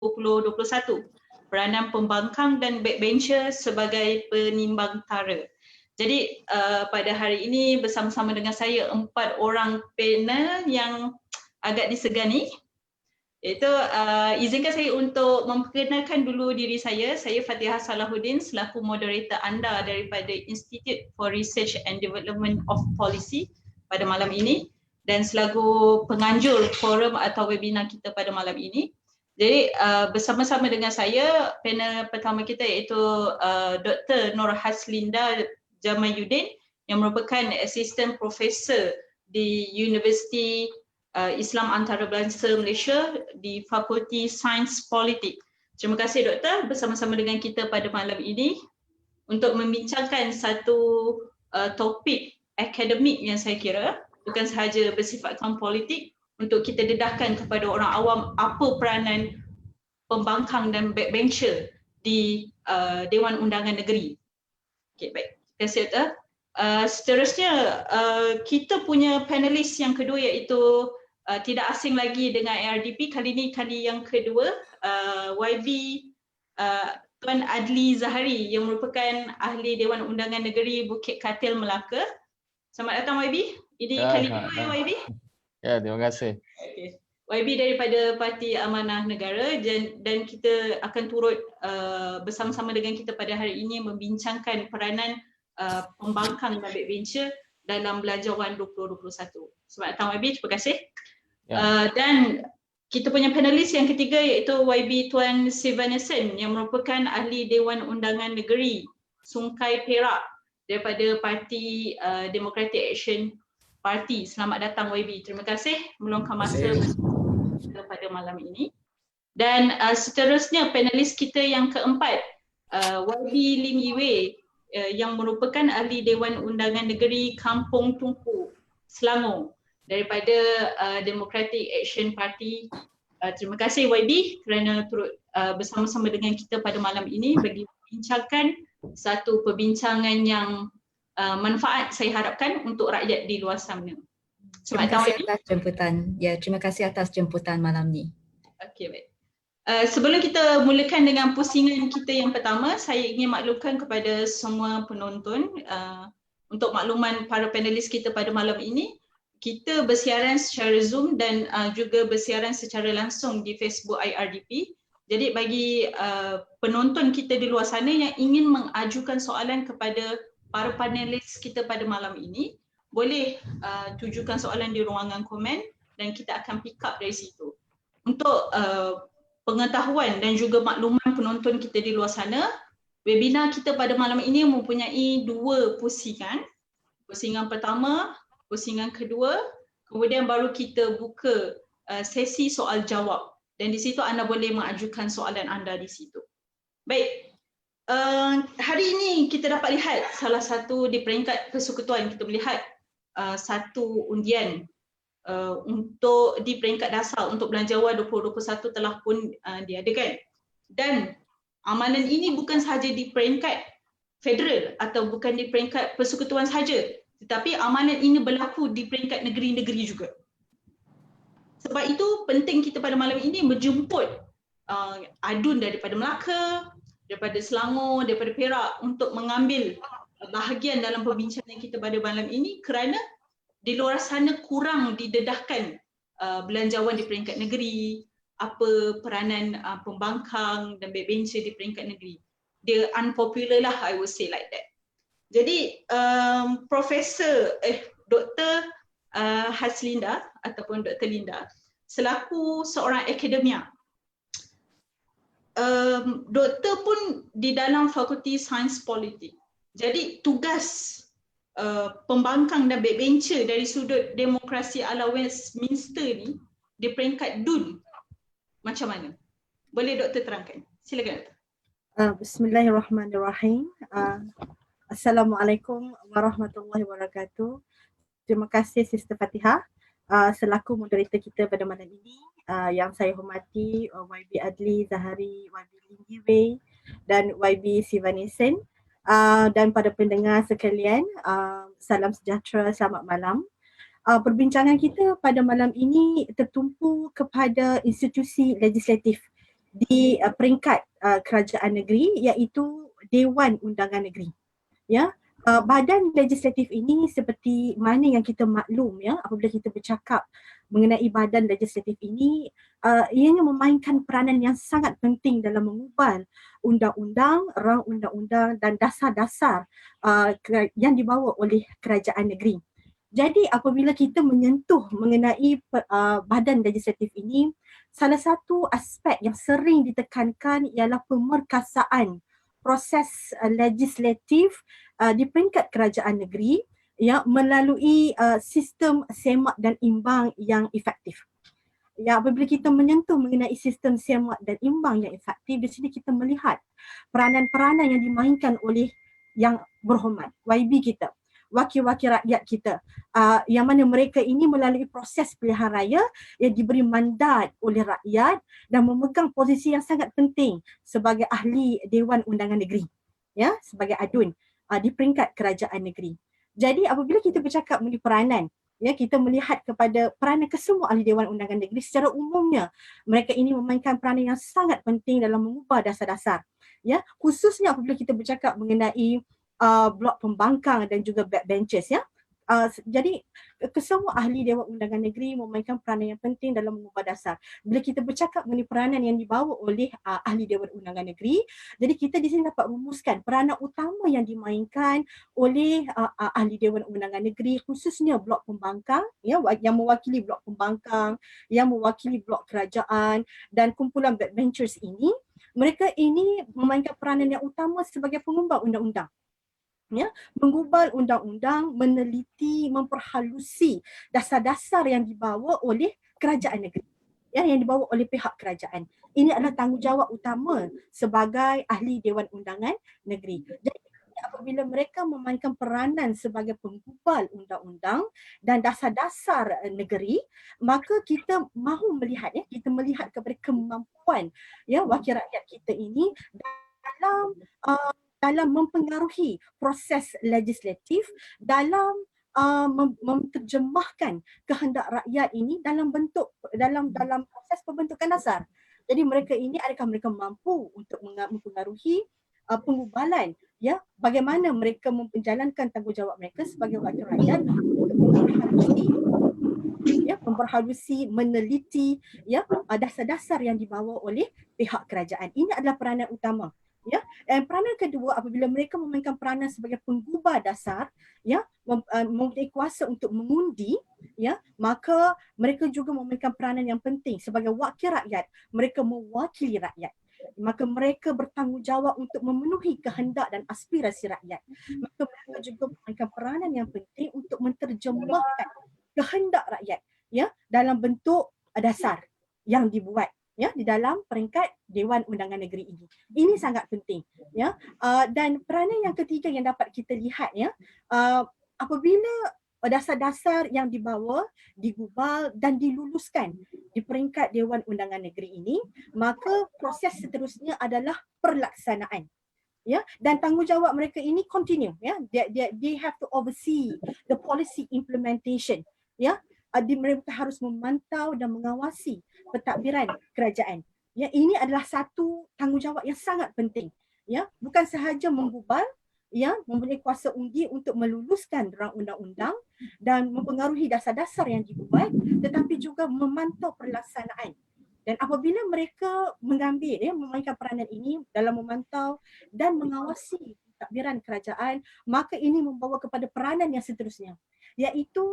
2021, peranan pembangkang dan backbencher sebagai penimbang tara. Jadi pada hari ini bersama-sama dengan saya 4 orang panel yang agak disegani. Iaitu izinkan saya untuk memperkenalkan dulu diri saya. Saya Fatihah Salahuddin selaku moderator anda daripada Institute for Research and Development of Policy pada malam ini dan selaku penganjur forum atau webinar kita pada malam ini. Jadi bersama-sama dengan saya panel pertama kita iaitu Dr. Nur Haslinda Jamaluddin yang merupakan Assistant Professor di Universiti Islam Antarabangsa Malaysia di Fakulti Sains Politik. Terima kasih Doktor bersama-sama dengan kita pada malam ini untuk membincangkan satu topik akademik yang saya kira bukan sahaja bersifatkan politik untuk kita dedahkan kepada orang awam apa peranan pembangkang dan backbencher di Dewan Undangan Negeri. Okey, baik. Terima kasih Doktor. Seterusnya kita punya panelis yang kedua iaitu tidak asing lagi dengan ARDP. Kali ini kali yang kedua, YB Tuan Adli Zahari yang merupakan ahli Dewan Undangan Negeri Bukit Katil Melaka. Selamat datang YB. Ini kali kedua ya YB? Ya, terima kasih. Okay. YB daripada Parti Amanah Negara dan kita akan turut bersama-sama dengan kita pada hari ini membincangkan peranan pembangkang dan backbencher dalam Belanjawan 2021. Selamat datang YB, terima kasih. Ya. Dan kita punya panelis yang ketiga iaitu YB Tuan Sivanesan yang merupakan ahli Dewan Undangan Negeri Sungai Perak daripada Parti Democratic Action Party. Selamat datang YB, terima kasih meluangkan masa pada malam ini. Dan seterusnya panelis kita yang keempat, YB Lim Yiwei yang merupakan ahli Dewan Undangan Negeri Kampung Tungku, Selangor daripada Democratic Action Party. Terima kasih YB kerana turut bersama-sama dengan kita pada malam ini bagi membincangkan satu perbincangan yang manfaat saya harapkan untuk rakyat di luar sana. Terima kasih atas jemputan. Ya, terima kasih atas jemputan malam ni. Okey, baik. Sebelum kita mulakan dengan pusingan kita yang pertama, saya ingin maklumkan kepada semua penonton untuk makluman para panelis kita pada malam ini, kita bersiaran secara Zoom dan juga bersiaran secara langsung di Facebook IRDP. Jadi bagi penonton kita di luar sana yang ingin mengajukan soalan kepada para panelis kita pada malam ini, boleh tujukan soalan di ruangan komen dan kita akan pick up dari situ. Untuk pengetahuan dan juga makluman penonton kita di luar sana, webinar kita pada malam ini mempunyai 2 pusingan. Pusingan pertama, pusingan kedua, kemudian baru kita buka sesi soal jawab dan di situ anda boleh mengajukan soalan anda di situ. Baik, hari ini kita dapat lihat salah satu di peringkat persekutuan kita melihat satu undian untuk di peringkat dasar untuk Belanjawan 2021 telah pun diadakan. Dan amalan ini bukan sahaja di peringkat federal atau bukan di peringkat persekutuan sahaja, tetapi amalan ini berlaku di peringkat negeri-negeri juga. Sebab itu penting kita pada malam ini menjemput adun daripada Melaka, daripada Selangor, daripada Perak untuk mengambil bahagian dalam perbincangan kita pada malam ini kerana di luar sana kurang didedahkan belanjawan di peringkat negeri, apa peranan pembangkang dan backbencher di peringkat negeri. Dia unpopular lah, I would say like that. Jadi Dr. Haslinda ataupun Dr. Linda selaku seorang akademia, doktor pun di dalam Fakulti Sains Politik. Jadi tugas pembangkang dan backbencher dari sudut demokrasi ala Westminster ni di peringkat DUN macam mana? Boleh doktor terangkan? Silakan doktor. Bismillahirrahmanirrahim. Assalamualaikum warahmatullahi wabarakatuh. Terima kasih Sister Fatihah selaku moderator kita pada malam ini, yang saya hormati YB Adli Zahari, YB Lim Yiwei dan YB Sivanesan. Dan pada pendengar sekalian, salam sejahtera, selamat malam. Perbincangan kita pada malam ini tertumpu kepada institusi legislatif di peringkat kerajaan negeri, iaitu Dewan Undangan Negeri. Ya, badan legislatif ini seperti mana yang kita maklum, apabila kita bercakap mengenai badan legislatif ini, ianya memainkan peranan yang sangat penting dalam mengubah undang-undang, rang undang-undang dan dasar-dasar yang dibawa oleh kerajaan negeri. Jadi apabila kita menyentuh mengenai badan legislatif ini, salah satu aspek yang sering ditekankan ialah pemerkasaan proses legislatif di peringkat kerajaan negeri melalui sistem semak dan imbang yang efektif. Apabila kita menyentuh mengenai sistem semak dan imbang yang efektif, di sini kita melihat peranan-peranan yang dimainkan oleh yang berhormat, YB kita, wakil-wakil rakyat kita, yang mana mereka ini melalui proses pilihan raya yang diberi mandat oleh rakyat dan memegang posisi yang sangat penting sebagai ahli Dewan Undangan Negeri, sebagai adun di peringkat kerajaan negeri. Jadi apabila kita bercakap mengenai peranan, kita melihat kepada peranan kesemua ahli Dewan Undangan Negeri secara umumnya, mereka ini memainkan peranan yang sangat penting dalam mengubah dasar-dasar. Khususnya apabila kita bercakap mengenai blok pembangkang dan juga backbenchers. Jadi kesemua ahli Dewan Undangan Negeri memainkan peranan yang penting dalam mengubah dasar. Bila kita bercakap mengenai peranan yang dibawa oleh ahli Dewan Undangan Negeri, jadi kita di sini dapat rumuskan peranan utama yang dimainkan oleh ahli Dewan Undangan Negeri, khususnya blok pembangkang, yang mewakili blok pembangkang, yang mewakili blok kerajaan dan kumpulan backbenchers ini. Mereka ini memainkan peranan yang utama sebagai pengubah undang-undang. Menggubal undang-undang, meneliti, memperhalusi dasar-dasar yang dibawa oleh kerajaan negeri, yang dibawa oleh pihak kerajaan. Ini adalah tanggungjawab utama sebagai ahli Dewan Undangan Negeri. Jadi apabila mereka memainkan peranan sebagai penggubal undang-undang dan dasar-dasar negeri, maka kita mahu melihat, kita melihat kepada kemampuan wakil rakyat kita ini dalam mempengaruhi proses legislatif, dalam menterjemahkan kehendak rakyat ini dalam proses pembentukan dasar. Jadi mereka ini, adakah mereka mampu untuk mempengaruhi pengubalan, bagaimana mereka menjalankan tanggungjawab mereka sebagai wakil rakyat untuk memperhalusi, meneliti dasar-dasar yang dibawa oleh pihak kerajaan. Ini adalah peranan utama. Dan peranan kedua, apabila mereka memainkan peranan sebagai penggubah dasar, mempunyai kuasa untuk mengundi, maka mereka juga memainkan peranan yang penting sebagai wakil rakyat. Mereka mewakili rakyat. Maka mereka bertanggungjawab untuk memenuhi kehendak dan aspirasi rakyat. Maka mereka juga memainkan peranan yang penting untuk menterjemahkan kehendak rakyat dalam bentuk dasar yang dibuat di dalam peringkat Dewan Undangan Negeri ini. Ini sangat penting. Dan peranan yang ketiga yang dapat kita lihat, apabila dasar-dasar yang dibawa, digubal dan diluluskan di peringkat Dewan Undangan Negeri ini, maka proses seterusnya adalah perlaksanaan. Dan tanggungjawab mereka ini continue. They have to oversee the policy implementation. Mereka harus memantau dan mengawasi pentadbiran kerajaan. Ini adalah satu tanggungjawab yang sangat penting. Bukan sahaja menggubal, mempunyai kuasa undi untuk meluluskan rang undang-undang dan mempengaruhi dasar-dasar yang dibuat, tetapi juga memantau pelaksanaan. Dan apabila mereka mengambil, memainkan peranan ini dalam memantau dan mengawasi pentadbiran kerajaan, maka ini membawa kepada peranan yang seterusnya, iaitu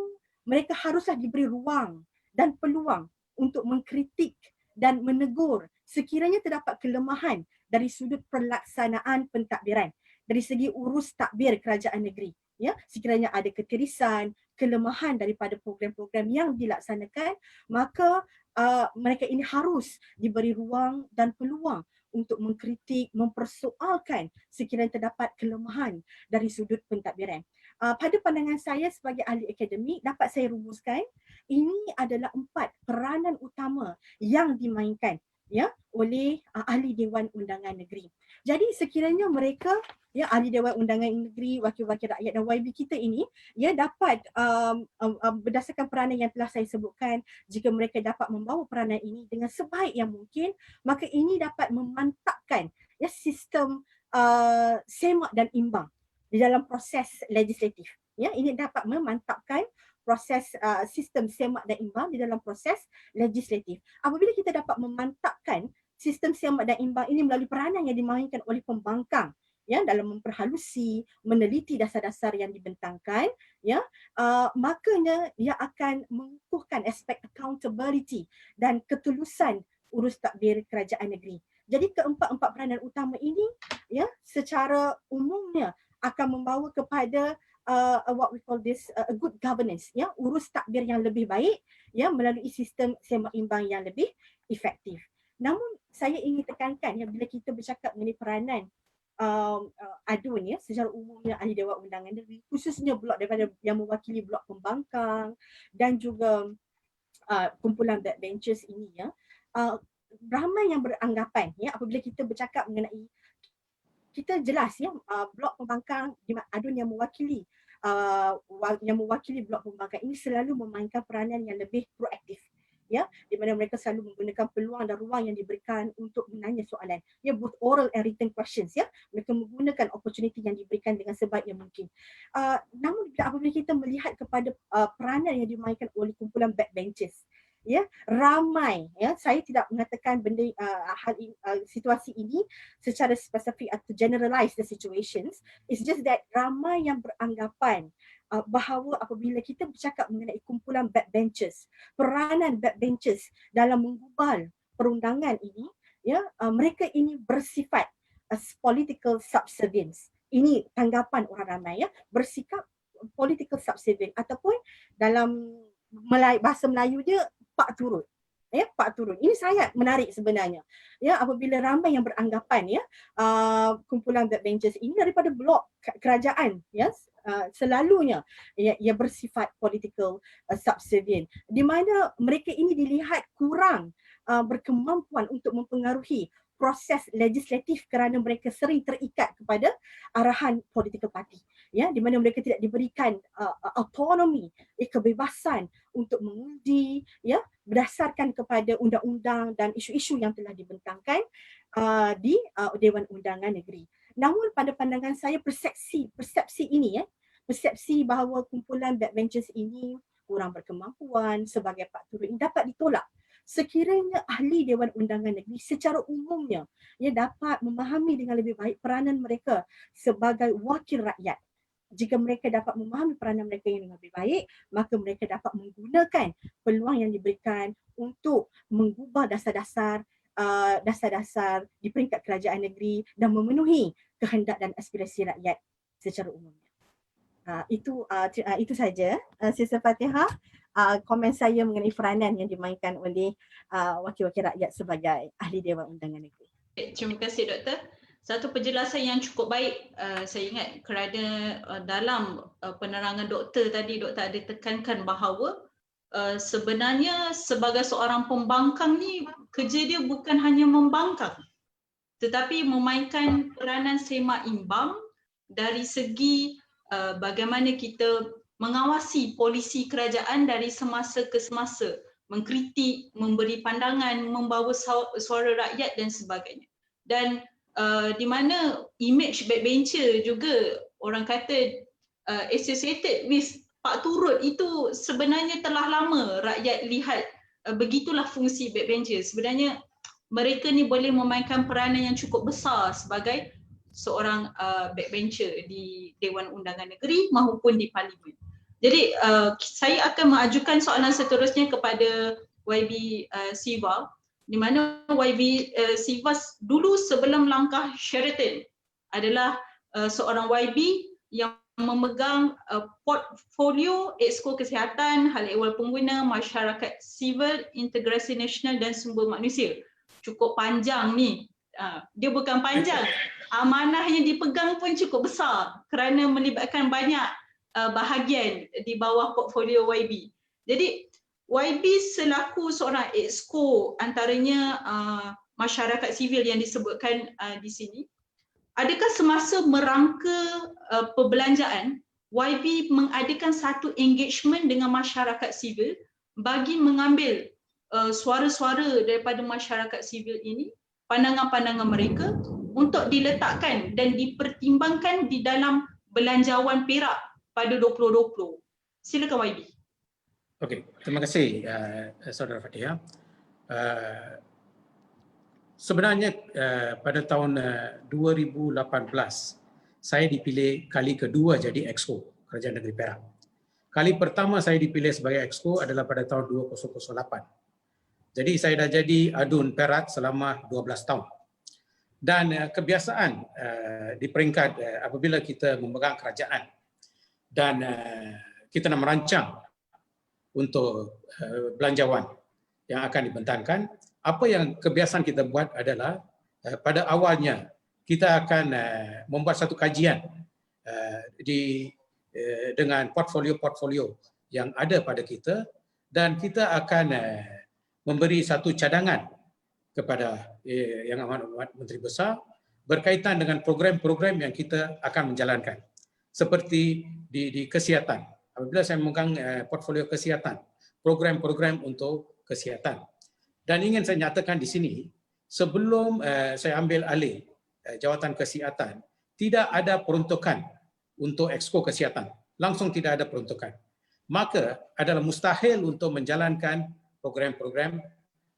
mereka haruslah diberi ruang dan peluang untuk mengkritik dan menegur sekiranya terdapat kelemahan dari sudut pelaksanaan pentadbiran, dari segi urus takbir kerajaan negeri. Sekiranya ada ketirisan, kelemahan daripada program-program yang dilaksanakan, maka mereka ini harus diberi ruang dan peluang untuk mengkritik, mempersoalkan sekiranya terdapat kelemahan dari sudut pentadbiran. Pada pandangan saya sebagai ahli akademik, dapat saya rumuskan, ini adalah 4 peranan utama yang dimainkan ya oleh ahli Dewan Undangan Negeri. Jadi sekiranya mereka ya ahli Dewan Undangan Negeri, wakil-wakil rakyat dan YB kita ini ya dapat berdasarkan peranan yang telah saya sebutkan, jika mereka dapat membawa peranan ini dengan sebaik yang mungkin, maka ini dapat memantapkan ya sistem semak dan imbang di dalam proses legislatif. Ya, ini dapat memantapkan proses sistem semak dan imbang di dalam proses legislatif. Apabila kita dapat memantapkan sistem semak dan imbang ini melalui peranan yang dimainkan oleh pembangkang ya dalam memperhalusi, meneliti dasar-dasar yang dibentangkan, ya, makanya ia akan mengukuhkan aspek accountability dan ketulusan urus tadbir kerajaan negeri. Jadi keempat-empat peranan utama ini ya secara umumnya akan membawa kepada what we call this a good governance, ya, urus tadbir yang lebih baik ya melalui sistem semak imbang yang lebih efektif. Namun saya ingin tekankan ya bila kita bercakap mengenai peranan adun ya secara umumnya ahli Dewan Undangan Negeri, khususnya blok daripada yang mewakili blok pembangkang dan juga kumpulan backbenchers ini ya, ramai yang beranggapan ya apabila kita bercakap mengenai, kita jelas ya blok pembangkang adun yang mewakili blok pembangkang ini selalu memainkan peranan yang lebih proaktif ya, di mana mereka selalu menggunakan peluang dan ruang yang diberikan untuk menanya soalan ya, both oral and written questions ya, mereka menggunakan opportunity yang diberikan dengan sebaik yang mungkin. Namun apabila kita melihat kepada peranan yang dimainkan oleh kumpulan backbenchers ya, ramai ya, saya tidak mengatakan benda situasi ini secara spesifik atau generalize the situations, it's just that ramai yang beranggapan bahawa apabila kita bercakap mengenai kumpulan backbenchers, peranan backbenchers dalam menggubal perundangan ini ya, mereka ini bersifat political subservience. Ini tanggapan orang ramai ya, bersikap political subservience ataupun dalam bahasa Melayu dia pak turut. Ya, pak turut. Ini sangat menarik sebenarnya. Ya, apabila ramai yang beranggapan ya kumpulan backbenchers ini daripada blok kerajaan ya, selalunya ia bersifat political subservient, di mana mereka ini dilihat kurang berkemampuan untuk mempengaruhi proses legislatif kerana mereka sering terikat kepada arahan political party ya, di mana mereka tidak diberikan autonomi, kebebasan untuk mengundi ya berdasarkan kepada undang-undang dan isu-isu yang telah dibentangkan di Dewan Undangan Negeri. Namun pada pandangan saya persepsi ini ya, persepsi bahawa kumpulan backbenchers ini kurang berkemampuan sebagai pak turut ini dapat ditolak sekiranya ahli Dewan Undangan Negeri secara umumnya ia dapat memahami dengan lebih baik peranan mereka sebagai wakil rakyat. Jika mereka dapat memahami peranan mereka yang lebih baik, maka mereka dapat menggunakan peluang yang diberikan untuk mengubah dasar-dasar di peringkat kerajaan negeri dan memenuhi kehendak dan aspirasi rakyat secara umumnya. Itu saja Sister Fatihah, komen saya mengenai peranan yang dimainkan oleh wakil-wakil rakyat sebagai ahli Dewan Undangan Negeri. Terima kasih Doktor. Satu penjelasan yang cukup baik saya ingat kerana dalam penerangan doktor tadi, doktor ada tekankan bahawa sebenarnya sebagai seorang pembangkang ni kerja dia bukan hanya membangkang tetapi memainkan peranan semak imbang dari segi bagaimana kita mengawasi polisi kerajaan dari semasa ke semasa, mengkritik, memberi pandangan, membawa suara rakyat dan sebagainya. Dan di mana image backbencher juga orang kata associated with pak turut itu sebenarnya telah lama rakyat lihat begitulah fungsi backbencher. Sebenarnya mereka ni boleh memainkan peranan yang cukup besar sebagai seorang backbencher di Dewan Undangan Negeri maupun di Parlimen. Jadi saya akan mengajukan soalan seterusnya kepada YB Siva, di mana YB Siva dulu sebelum langkah Sheraton adalah seorang YB yang memegang portfolio Exco Kesihatan, Hal Ehwal Pengguna, Masyarakat Sivil, Integrasi Nasional dan Sumber Manusia. Cukup panjang ni. Dia bukan panjang, amanah yang dipegang pun cukup besar kerana melibatkan banyak bahagian di bawah portfolio YB. Jadi YB selaku seorang exco antaranya masyarakat sivil yang disebutkan di sini, adakah semasa merangka perbelanjaan YB mengadakan satu engagement dengan masyarakat sivil bagi mengambil suara-suara daripada masyarakat sivil ini, pandangan-pandangan mereka untuk diletakkan dan dipertimbangkan di dalam belanjawan Perak pada 2020? Silakan YB. Okey, terima kasih Saudara Fatihah. Sebenarnya pada tahun 2018 saya dipilih kali kedua jadi Exco Kerajaan Negeri Perak. Kali pertama saya dipilih sebagai Exco adalah pada tahun 2008. Jadi saya dah jadi Adun Perak selama 12 tahun. Dan kebiasaan di peringkat apabila kita memegang kerajaan dan kita nak merancang untuk belanjawan yang akan dibentangkan, apa yang kebiasaan kita buat adalah pada awalnya kita akan membuat satu kajian dengan portfolio-portfolio yang ada pada kita, dan kita akan memberi satu cadangan kepada Yang Amat Menteri Besar berkaitan dengan program-program yang kita akan menjalankan. Seperti di kesihatan. Apabila saya memegang portfolio kesihatan, program-program untuk kesihatan. Dan ingin saya nyatakan di sini, sebelum saya ambil alih jawatan kesihatan, tidak ada peruntukan untuk Exco Kesihatan. Langsung tidak ada peruntukan. Maka adalah mustahil untuk menjalankan program-program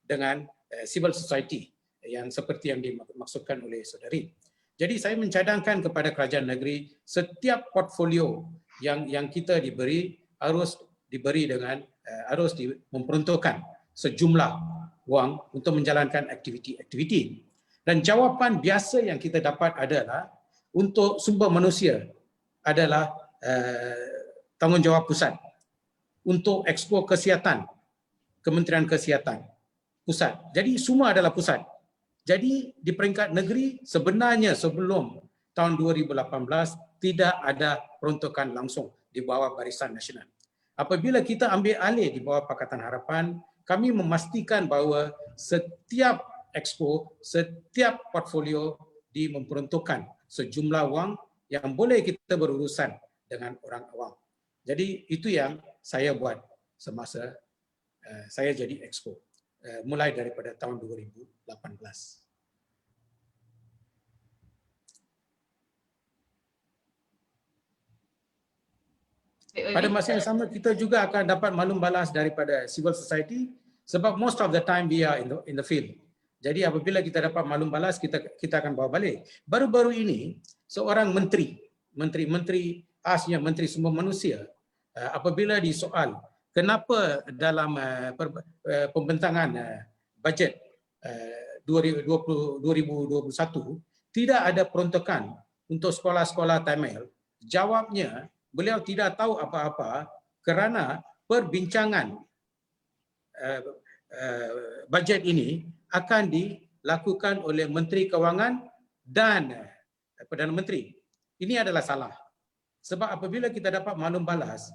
dengan civil society yang seperti yang dimaksudkan oleh saudari. Jadi saya mencadangkan kepada kerajaan negeri, setiap portfolio yang kita diberi harus diberi dengan harus memperuntukkan sejumlah wang untuk menjalankan aktiviti-aktiviti. Dan jawapan biasa yang kita dapat adalah untuk sumber manusia adalah tanggungjawab pusat. Untuk Exco Kesihatan, Kementerian Kesihatan, pusat. Jadi semua adalah pusat. Jadi di peringkat negeri sebenarnya sebelum tahun 2018 tidak ada peruntukan langsung di bawah Barisan Nasional. Apabila kita ambil alih di bawah Pakatan Harapan, kami memastikan bahawa setiap Exco, setiap portfolio memperuntukkan sejumlah wang yang boleh kita berurusan dengan orang awam. Jadi itu yang saya buat semasa saya jadi Exco. Mulai daripada tahun 2018. Pada masa yang sama kita juga akan dapat maklum balas daripada civil society sebab most of the time we are in the field. Jadi apabila kita dapat maklum balas kita akan bawa balik. Baru-baru ini seorang menteri asnya Menteri Sumber Manusia apabila disoal kenapa dalam pembentangan bajet 2021 tidak ada peruntukan untuk sekolah-sekolah Tamil? Jawabnya, beliau tidak tahu apa-apa kerana perbincangan bajet ini akan dilakukan oleh Menteri Kewangan dan Perdana Menteri. Ini adalah salah. Sebab apabila kita dapat maklum balas,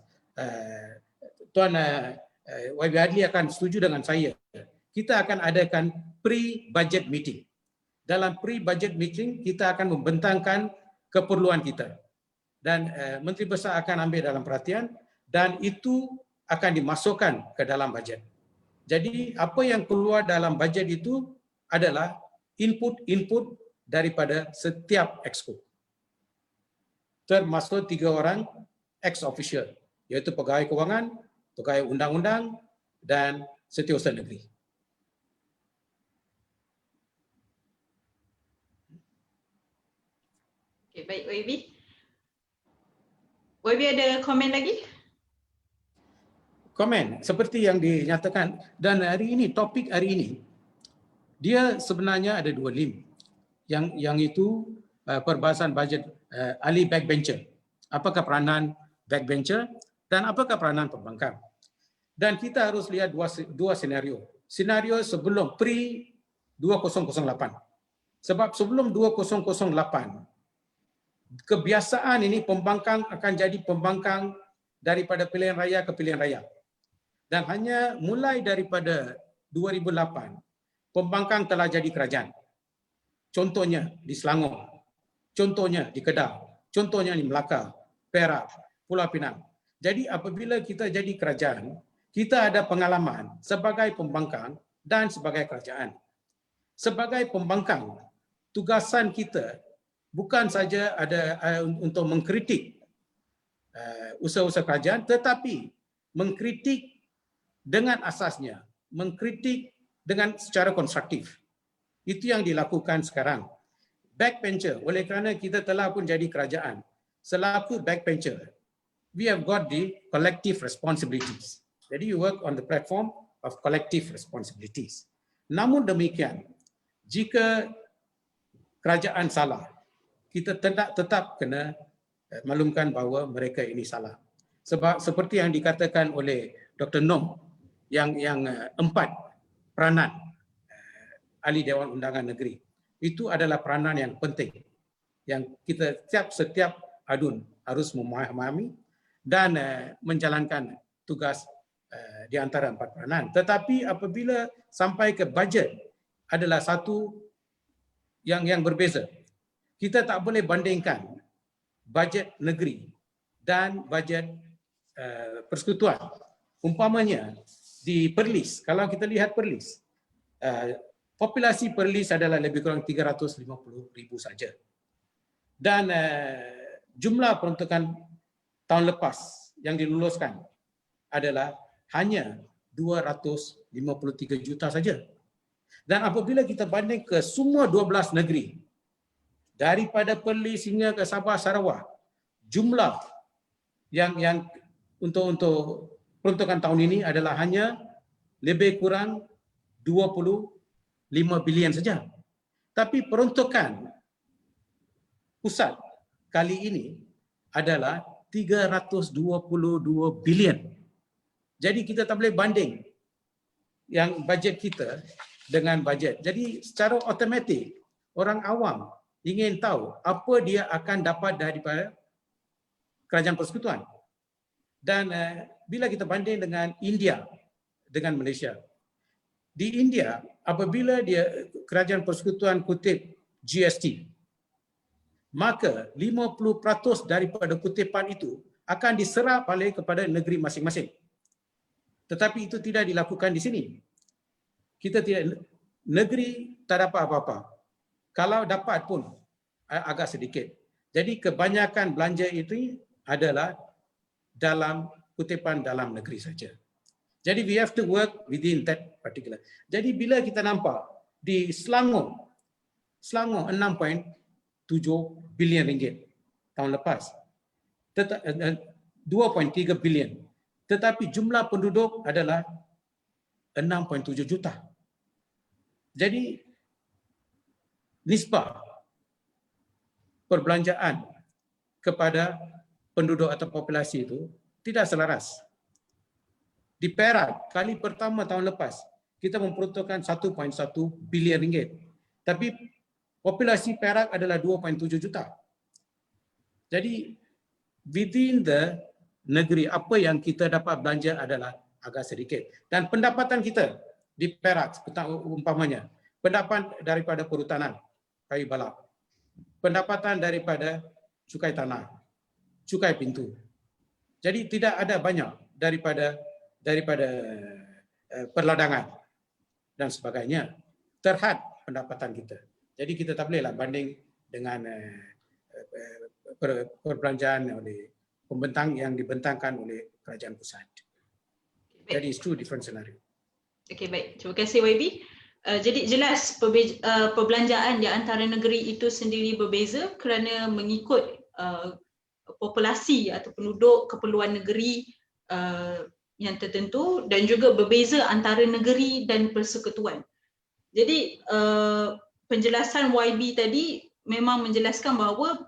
Tuan YB Adli akan setuju dengan saya. Kita akan adakan pre-budget meeting. Dalam pre-budget meeting, kita akan membentangkan keperluan kita. Dan Menteri Besar akan ambil dalam perhatian dan itu akan dimasukkan ke dalam bajet. Jadi apa yang keluar dalam bajet itu adalah input daripada setiap Exco. Termasuk 3 orang ex-official, iaitu pegawai kewangan, pegawai undang-undang dan setiausaha negeri. Okay, baik YB. YB ada komen lagi? Komen seperti yang dinyatakan, dan hari ini topik hari ini dia sebenarnya ada 2 lim. Yang itu perbahasan bajet ahli backbencher. Apakah peranan backbencher dan apakah peranan pembangkang? Dan kita harus lihat dua senario. Senario sebelum pre-2008. Sebab sebelum 2008, kebiasaan ini pembangkang akan jadi pembangkang daripada pilihan raya ke pilihan raya. Dan hanya mulai daripada 2008, pembangkang telah jadi kerajaan. Contohnya di Selangor, contohnya di Kedah, contohnya di Melaka, Perak, Pulau Pinang. Jadi apabila kita jadi kerajaan, kita ada pengalaman sebagai pembangkang dan sebagai kerajaan. Sebagai pembangkang, tugasan kita bukan saja ada untuk mengkritik usaha-usaha kerajaan, tetapi mengkritik dengan asasnya, mengkritik dengan secara konstruktif. Itu yang dilakukan sekarang. Backbencher, oleh kerana kita telah pun jadi kerajaan, selaku backbencher, we have got the collective responsibilities. Jadi you work on the platform of collective responsibilities. Namun demikian, jika kerajaan salah, kita tetap kena maklumkan bahawa mereka ini salah. Sebab seperti yang dikatakan oleh Dr. Nom, yang 4 peranan ahli Dewan Undangan Negeri, itu adalah peranan yang penting yang kita setiap adun harus memahami dan menjalankan tugas di antara 4 peranan. Tetapi apabila sampai ke bajet adalah satu yang berbeza. Kita tak boleh bandingkan bajet negeri dan bajet persekutuan. Umpamanya di Perlis, kalau kita lihat Perlis, populasi Perlis adalah lebih kurang 350,000 saja. Dan jumlah peruntukan tahun lepas yang diluluskan adalah hanya 253 juta saja. Dan apabila kita banding ke semua 12 negeri, daripada Perlis hingga ke Sabah Sarawak, jumlah yang untuk peruntukan tahun ini adalah hanya lebih kurang 25 bilion saja. Tapi peruntukan pusat kali ini adalah 322 bilion. Jadi kita tak boleh banding yang bajet kita dengan bajet. Jadi secara automatik orang awam ingin tahu apa dia akan dapat daripada kerajaan persekutuan. Dan bila kita banding dengan India dengan Malaysia, di India apabila dia kerajaan persekutuan kutip GST, maka 50% daripada kutipan itu akan diserap balik kepada negeri masing-masing. Tetapi itu tidak dilakukan di sini. Kita tidak, negeri tak dapat apa-apa. Kalau dapat pun agak sedikit. Jadi kebanyakan belanja itu adalah dalam kutipan dalam negeri saja. Jadi we have to work within that particular. Jadi bila kita nampak di Selangor 6.7 bilion ringgit tahun lepas, 2.3 bilion. Tetapi jumlah penduduk adalah 6.7 juta. Jadi nisbah perbelanjaan kepada penduduk atau populasi itu tidak selaras. Di Perak, kali pertama tahun lepas, kita memperuntukkan 1.1 bilion ringgit. Tapi populasi Perak adalah 2.7 juta. Jadi within the negeri, apa yang kita dapat belanja adalah agak sedikit. Dan pendapatan kita di Perak, umpamanya, pendapatan daripada perhutanan, kayu balap, pendapatan daripada cukai tanah, cukai pintu. Jadi tidak ada banyak daripada perladangan dan sebagainya terhad pendapatan kita. Jadi kita tak bolehlah banding dengan perbelanjaan oleh pembentang yang dibentangkan oleh kerajaan pusat. Jadi it's two different scenario. Okey, baik. Terima kasih YB. Jadi jelas perbelanjaan di antara negeri itu sendiri berbeza kerana mengikut populasi atau penduduk keperluan negeri yang tertentu dan juga berbeza antara negeri dan persekutuan. Jadi penjelasan YB tadi memang menjelaskan bahawa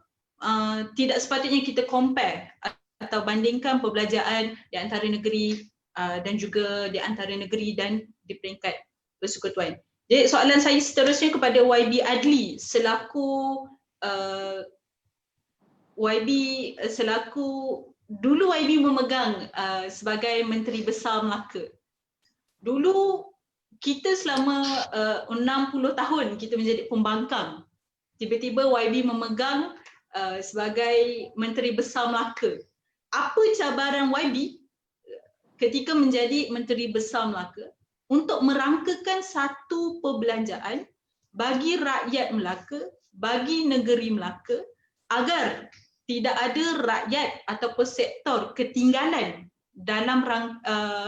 tidak sepatutnya kita compare atau bandingkan perbelanjaan di antara negeri dan juga di antara negeri dan di peringkat persekutuan. Jadi soalan saya seterusnya kepada YB Adli selaku dulu YB memegang sebagai Menteri Besar Melaka. Dulu kita selama 60 tahun kita menjadi pembangkang. Tiba-tiba YB memegang sebagai Menteri Besar Melaka. Apa cabaran YB ketika menjadi Menteri Besar Melaka untuk merangkakan satu perbelanjaan bagi rakyat Melaka, bagi negeri Melaka agar tidak ada rakyat ataupun sektor ketinggalan dalam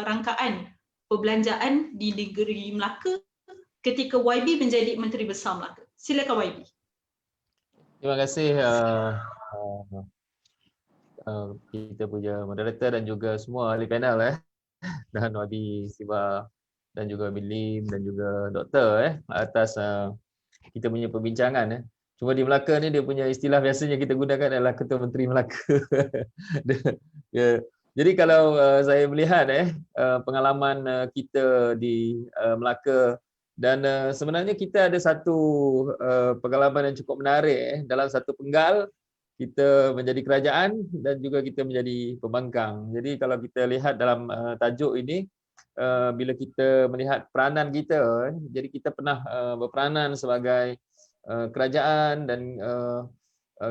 rangkaan perbelanjaan di negeri Melaka ketika YB menjadi Menteri Besar Melaka. Silakan YB. Terima kasih kita punya moderator dan juga semua ahli panel dan YB Siva dan juga Bilim dan juga doktor atas kita punya perbincangan. Cuma di Melaka ni dia punya istilah biasanya kita gunakan adalah Ketua Menteri Melaka. Jadi kalau saya melihat pengalaman kita di Melaka dan sebenarnya kita ada satu pengalaman yang cukup menarik dalam satu penggal kita menjadi kerajaan dan juga kita menjadi pembangkang. Jadi kalau kita lihat dalam tajuk ini bila kita melihat peranan kita, jadi kita pernah berperanan sebagai kerajaan dan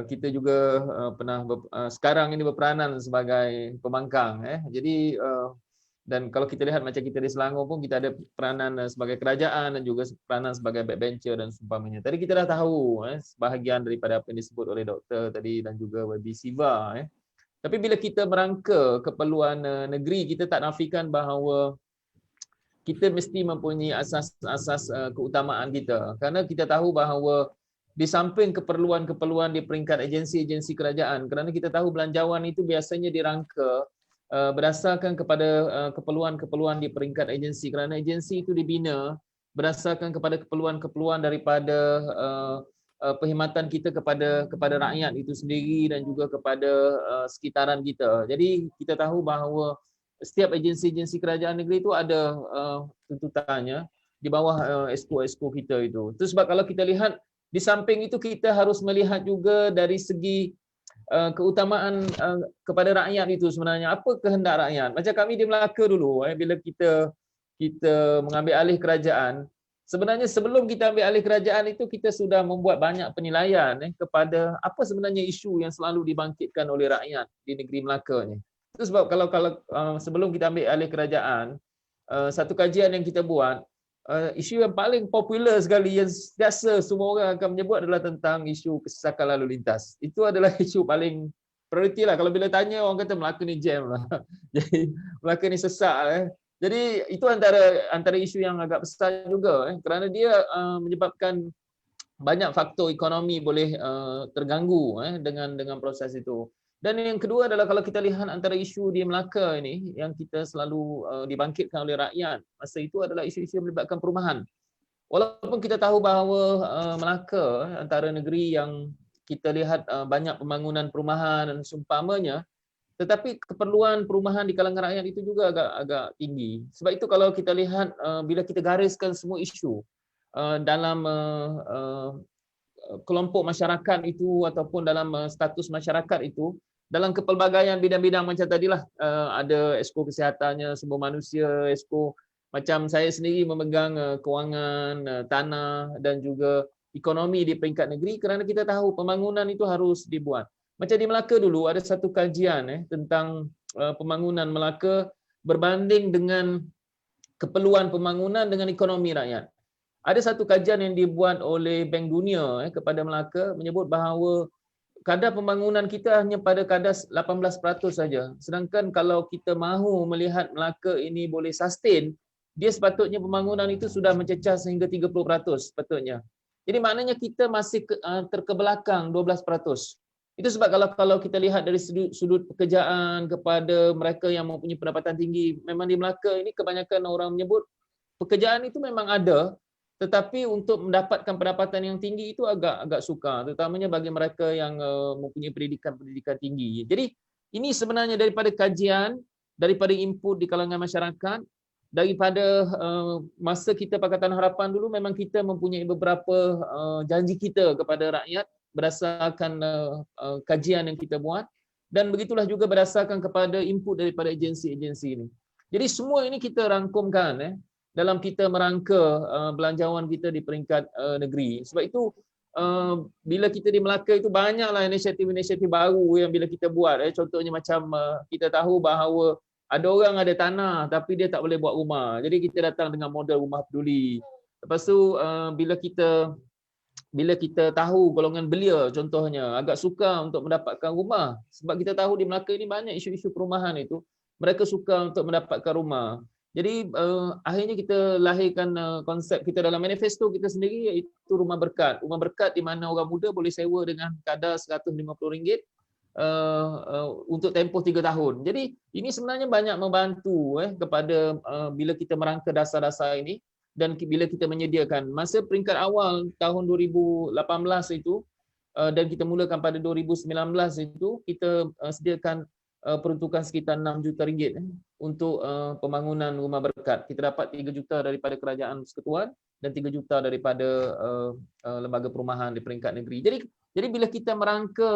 kita juga pernah sekarang ini berperanan sebagai pembangkang. Jadi dan kalau kita lihat macam kita di Selangor pun kita ada peranan sebagai kerajaan dan juga peranan sebagai backbencher dan seumpamanya. Tadi kita dah tahu sebahagian daripada apa yang disebut oleh doktor tadi dan juga YB Siva. Tapi bila kita merangka keperluan negeri, kita tak nafikan bahawa kita mesti mempunyai asas-asas keutamaan kita. Kerana kita tahu bahawa di samping keperluan-keperluan di peringkat agensi-agensi kerajaan, kerana kita tahu belanjawan itu biasanya dirangka berdasarkan kepada keperluan-keperluan di peringkat agensi, kerana agensi itu dibina berdasarkan kepada keperluan-keperluan daripada perkhidmatan kita kepada rakyat itu sendiri dan juga kepada sekitaran kita. Jadi kita tahu bahawa setiap agensi-agensi kerajaan negeri itu ada tuntutannya di bawah esko-esko kita itu. Itu sebab kalau kita lihat di samping itu kita harus melihat juga dari segi keutamaan kepada rakyat itu sebenarnya apa kehendak rakyat. Macam kami di Melaka dulu bila kita mengambil alih kerajaan, sebenarnya sebelum kita ambil alih kerajaan itu kita sudah membuat banyak penilaian kepada apa sebenarnya isu yang selalu dibangkitkan oleh rakyat di negeri Melaka ni. Itu sebab kalau sebelum kita ambil alih kerajaan, satu kajian yang kita buat, isu yang paling popular sekali yang biasa semua orang akan menyebut adalah tentang isu kesesakan lalu lintas. Itu adalah isu paling prioriti lah. Kalau bila tanya orang kata Melaka ni jam lah. Jadi Melaka ni sesak. Jadi itu antara isu yang agak besar juga kerana dia menyebabkan banyak faktor ekonomi boleh terganggu dengan proses itu. Dan yang kedua adalah kalau kita lihat antara isu di Melaka ini yang kita selalu dibangkitkan oleh rakyat masa itu adalah isu-isu yang melibatkan perumahan. Walaupun kita tahu bahawa Melaka antara negeri yang kita lihat banyak pembangunan perumahan dan seumpamanya, tetapi keperluan perumahan di kalangan rakyat itu juga agak tinggi. Sebab itu kalau kita lihat bila kita gariskan semua isu dalam kelompok masyarakat itu ataupun dalam status masyarakat itu, dalam kepelbagaian bidang-bidang macam tadilah, ada esko kesehatannya sumber manusia, esko macam saya sendiri memegang kewangan, tanah dan juga ekonomi di peringkat negeri kerana kita tahu pembangunan itu harus dibuat. Macam di Melaka dulu ada satu kajian tentang pembangunan Melaka berbanding dengan keperluan pembangunan dengan ekonomi rakyat. Ada satu kajian yang dibuat oleh Bank Dunia kepada Melaka menyebut bahawa kadar pembangunan kita hanya pada kadar 18% saja. Sedangkan kalau kita mahu melihat Melaka ini boleh sustain, dia sepatutnya pembangunan itu sudah mencecah sehingga 30% sepatutnya. Jadi maknanya kita masih terkebelakang 12%. Itu sebab kalau kita lihat dari sudut pekerjaan kepada mereka yang mempunyai pendapatan tinggi, memang di Melaka ini kebanyakan orang menyebut pekerjaan itu memang ada, tetapi untuk mendapatkan pendapatan yang tinggi itu agak sukar, terutamanya bagi mereka yang mempunyai pendidikan tinggi. Jadi ini sebenarnya daripada kajian, daripada input di kalangan masyarakat, daripada masa kita Pakatan Harapan dulu memang kita mempunyai beberapa janji kita kepada rakyat berdasarkan kajian yang kita buat dan begitulah juga berdasarkan kepada input daripada agensi-agensi ini. Jadi semua ini kita rangkumkan dalam kita merangka belanjawan kita di peringkat negeri. Sebab itu bila kita di Melaka itu banyaklah inisiatif-inisiatif baru yang bila kita buat. Contohnya macam kita tahu bahawa ada orang ada tanah tapi dia tak boleh buat rumah. Jadi kita datang dengan model rumah peduli. Lepas tu bila kita tahu golongan belia contohnya agak suka untuk mendapatkan rumah, sebab kita tahu di Melaka ini banyak isu-isu perumahan itu, mereka suka untuk mendapatkan rumah. Jadi akhirnya kita lahirkan konsep kita dalam manifesto kita sendiri, iaitu rumah berkat. Rumah berkat di mana orang muda boleh sewa dengan kadar RM150 untuk tempoh 3 tahun. Jadi ini sebenarnya banyak membantu kepada bila kita merangka dasar-dasar ini. Dan bila kita menyediakan masa peringkat awal tahun 2018 itu dan kita mulakan pada 2019 itu, kita sediakan peruntukan sekitar RM6 juta untuk pembangunan rumah berkat. Kita dapat 3 juta daripada kerajaan persekutuan dan 3 juta daripada lembaga perumahan di peringkat negeri. Jadi bila kita merangka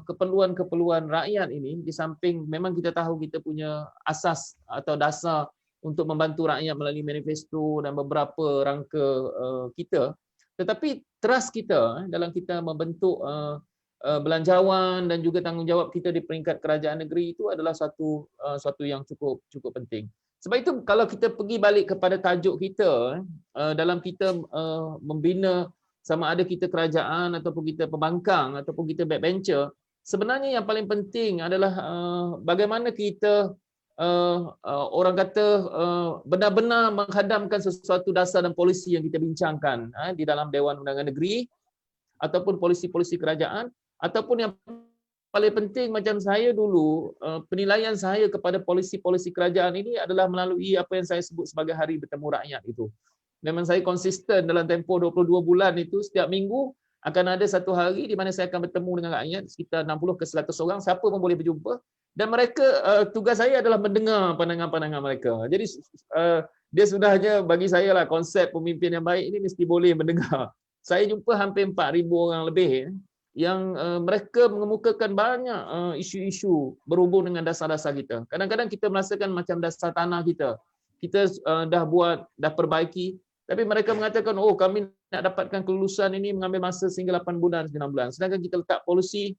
keperluan-keperluan rakyat ini, di samping memang kita tahu kita punya asas atau dasar untuk membantu rakyat melalui manifesto dan beberapa rangka kita, tetapi trust kita dalam kita membentuk belanjawan dan juga tanggungjawab kita di peringkat kerajaan negeri itu adalah suatu yang cukup penting. Sebab itu kalau kita pergi balik kepada tajuk kita dalam kita membina sama ada kita kerajaan ataupun kita pembangkang ataupun kita backbencher, sebenarnya yang paling penting adalah bagaimana kita orang kata benar-benar menghadamkan sesuatu dasar dan polisi yang kita bincangkan di dalam Dewan Undangan Negeri ataupun polisi-polisi kerajaan, ataupun yang paling penting macam saya dulu, penilaian saya kepada polisi-polisi kerajaan ini adalah melalui apa yang saya sebut sebagai hari bertemu rakyat itu. Memang saya konsisten dalam tempoh 22 bulan itu, setiap minggu akan ada satu hari di mana saya akan bertemu dengan rakyat sekitar 60 ke 100 orang, siapa pun boleh berjumpa. Dan mereka, tugas saya adalah mendengar pandangan-pandangan mereka. Jadi dia sebenarnya bagi saya lah, konsep pemimpin yang baik ini mesti boleh mendengar. Saya jumpa hampir 4,000 orang lebih yang mereka mengemukakan banyak isu-isu berhubung dengan dasar-dasar kita. Kadang-kadang kita merasakan macam dasar tanah kita dah perbaiki, tapi mereka mengatakan, oh kami nak dapatkan kelulusan ini mengambil masa sehingga 8 bulan, 9 bulan. Sedangkan kita letak polisi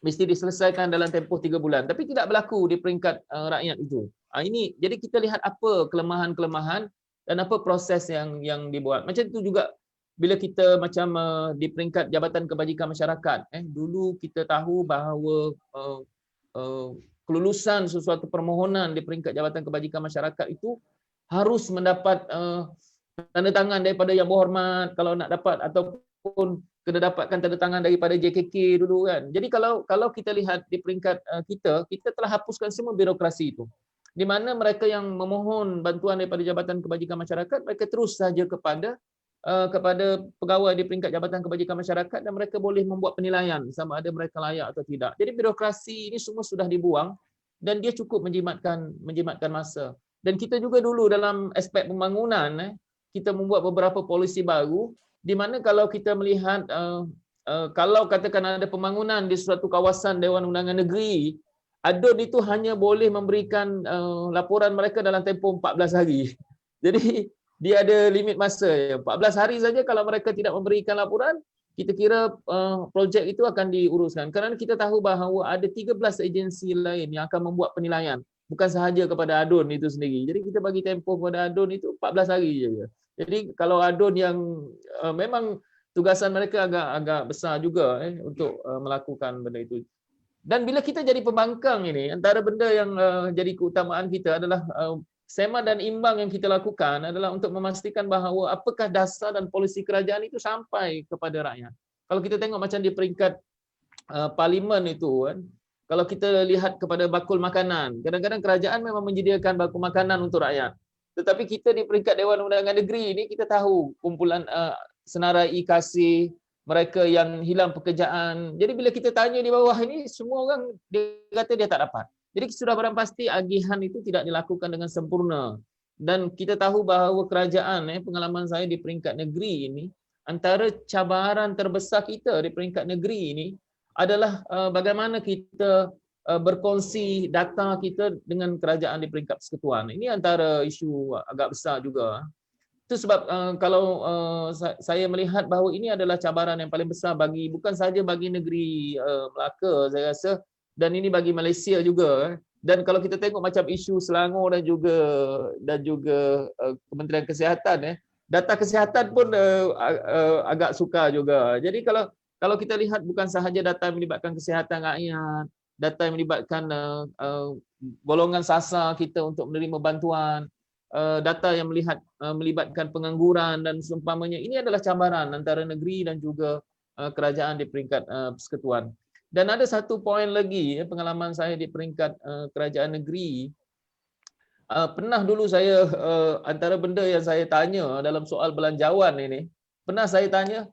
mesti diselesaikan dalam tempoh 3 bulan. Tapi tidak berlaku di peringkat rakyat itu. Ini jadi kita lihat apa kelemahan-kelemahan dan apa proses yang dibuat. Macam itu juga bila kita macam di peringkat Jabatan Kebajikan Masyarakat. Dulu kita tahu bahawa kelulusan sesuatu permohonan di peringkat Jabatan Kebajikan Masyarakat itu harus mendapat tanda tangan daripada Yang Berhormat kalau nak dapat, ataupun kena dapatkan tanda tangan daripada JKK dulu kan. Jadi kalau kita lihat di peringkat kita telah hapuskan semua birokrasi itu. Di mana mereka yang memohon bantuan daripada Jabatan Kebajikan Masyarakat, mereka terus saja kepada pegawai di peringkat Jabatan Kebajikan Masyarakat dan mereka boleh membuat penilaian sama ada mereka layak atau tidak. Jadi birokrasi ini semua sudah dibuang dan dia cukup menjimatkan masa. Dan kita juga dulu dalam aspek pembangunan, kita membuat beberapa polisi baru di mana kalau kita melihat kalau katakan ada pembangunan di suatu kawasan Dewan Undangan Negeri, ADUN itu hanya boleh memberikan laporan mereka dalam tempoh 14 hari. Jadi dia ada limit masa. 14 hari saja kalau mereka tidak memberikan laporan, kita kira projek itu akan diuruskan. Kerana kita tahu bahawa ada 13 agensi lain yang akan membuat penilaian, bukan sahaja kepada ADUN itu sendiri. Jadi kita bagi tempoh kepada ADUN itu 14 hari saja. Jadi kalau ADUN yang memang tugasan mereka agak besar juga untuk melakukan benda itu. Dan bila kita jadi pembangkang ini, antara benda yang jadi keutamaan kita adalah sema dan imbang yang kita lakukan adalah untuk memastikan bahawa apakah dasar dan polisi kerajaan itu sampai kepada rakyat. Kalau kita tengok macam di peringkat parlimen itu kan, kalau kita lihat kepada bakul makanan, kadang-kadang kerajaan memang menyediakan bakul makanan untuk rakyat. Tetapi kita di peringkat Dewan Undangan Negeri ini kita tahu kumpulan senarai kasih, mereka yang hilang pekerjaan. Jadi bila kita tanya di bawah ini, semua orang dia kata dia tak dapat. Jadi sudah barang pasti agihan itu tidak dilakukan dengan sempurna. Dan kita tahu bahawa kerajaan, pengalaman saya di peringkat negeri ini, antara cabaran terbesar kita di peringkat negeri ini adalah bagaimana kita berkongsi data kita dengan kerajaan di peringkat persekutuan. Ini antara isu agak besar juga. Itu sebab kalau saya melihat bahawa ini adalah cabaran yang paling besar bagi bukan sahaja bagi negeri Melaka saya rasa, dan ini bagi Malaysia juga. Dan kalau kita tengok macam isu Selangor dan juga Kementerian Kesihatan, data kesihatan pun agak sukar juga. Jadi kalau kita lihat bukan sahaja data yang melibatkan kesihatan rakyat, data yang melibatkan golongan sasar kita untuk menerima bantuan, data yang melibatkan pengangguran dan seumpamanya, ini adalah cabaran antara negeri dan juga kerajaan di peringkat persekutuan. Dan ada satu poin lagi, pengalaman saya di peringkat kerajaan negeri, pernah dulu saya antara benda yang saya tanya dalam soal belanjawan ini, pernah saya tanya,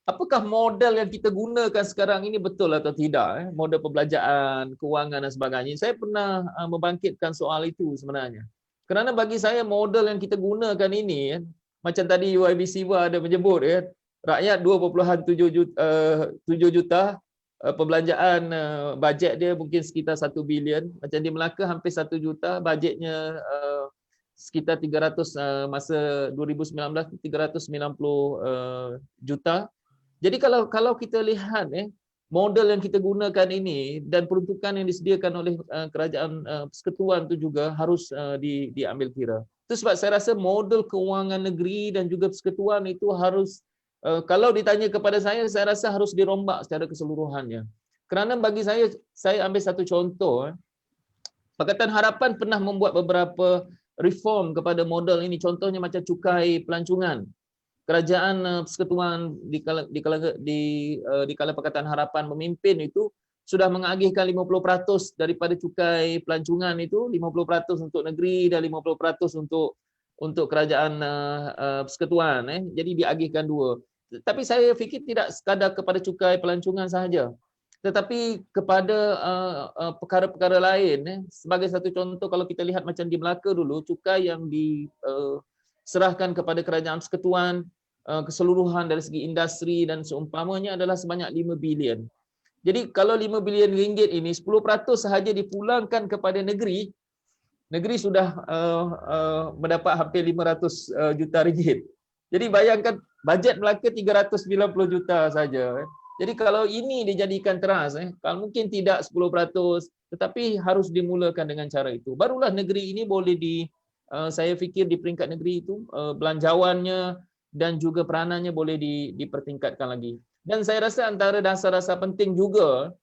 apakah model yang kita gunakan sekarang ini betul atau tidak? Model perbelanjaan, kewangan dan sebagainya. Saya pernah membangkitkan soal itu sebenarnya. Kerana bagi saya model yang kita gunakan ini, macam tadi YB Siva ada menyebut, rakyat 2.7 juta, perbelanjaan bajet dia mungkin sekitar 1 bilion. Macam di Melaka hampir 1 juta, bajetnya sekitar 300 masa 2019 390 juta. Jadi kalau kita lihat model yang kita gunakan ini dan peruntukan yang disediakan oleh kerajaan persekutuan itu juga harus diambil kira. Itu sebab saya rasa model kewangan negeri dan juga persekutuan itu harus, kalau ditanya kepada saya rasa harus dirombak secara keseluruhannya. Kerana bagi saya ambil satu contoh, Pakatan Harapan pernah membuat beberapa reform kepada model ini. Contohnya macam cukai pelancongan. Kerajaan persekutuan di kala Pakatan Harapan memimpin itu sudah mengagihkan 50% daripada cukai pelancongan itu, 50% untuk negeri dan 50% untuk kerajaan persekutuan. Jadi diagihkan dua. Tapi saya fikir tidak sekadar kepada cukai pelancongan sahaja, tetapi kepada perkara-perkara lain. Sebagai satu contoh, kalau kita lihat macam di Melaka dulu, cukai yang diserahkan kepada kerajaan persekutuan keseluruhan dari segi industri dan seumpamanya adalah sebanyak 5 bilion. Jadi kalau 5 bilion ringgit ini 10% sahaja dipulangkan kepada negeri, negeri sudah mendapat hampir 500 juta ringgit. Jadi bayangkan bajet Melaka 390 juta saja. Jadi kalau ini dijadikan teras, kalau mungkin tidak 10%, tetapi harus dimulakan dengan cara itu. Barulah negeri ini boleh saya fikir di peringkat negeri itu belanjawannya dan juga peranannya boleh dipertingkatkan lagi. Dan saya rasa antara dasar-dasar penting juga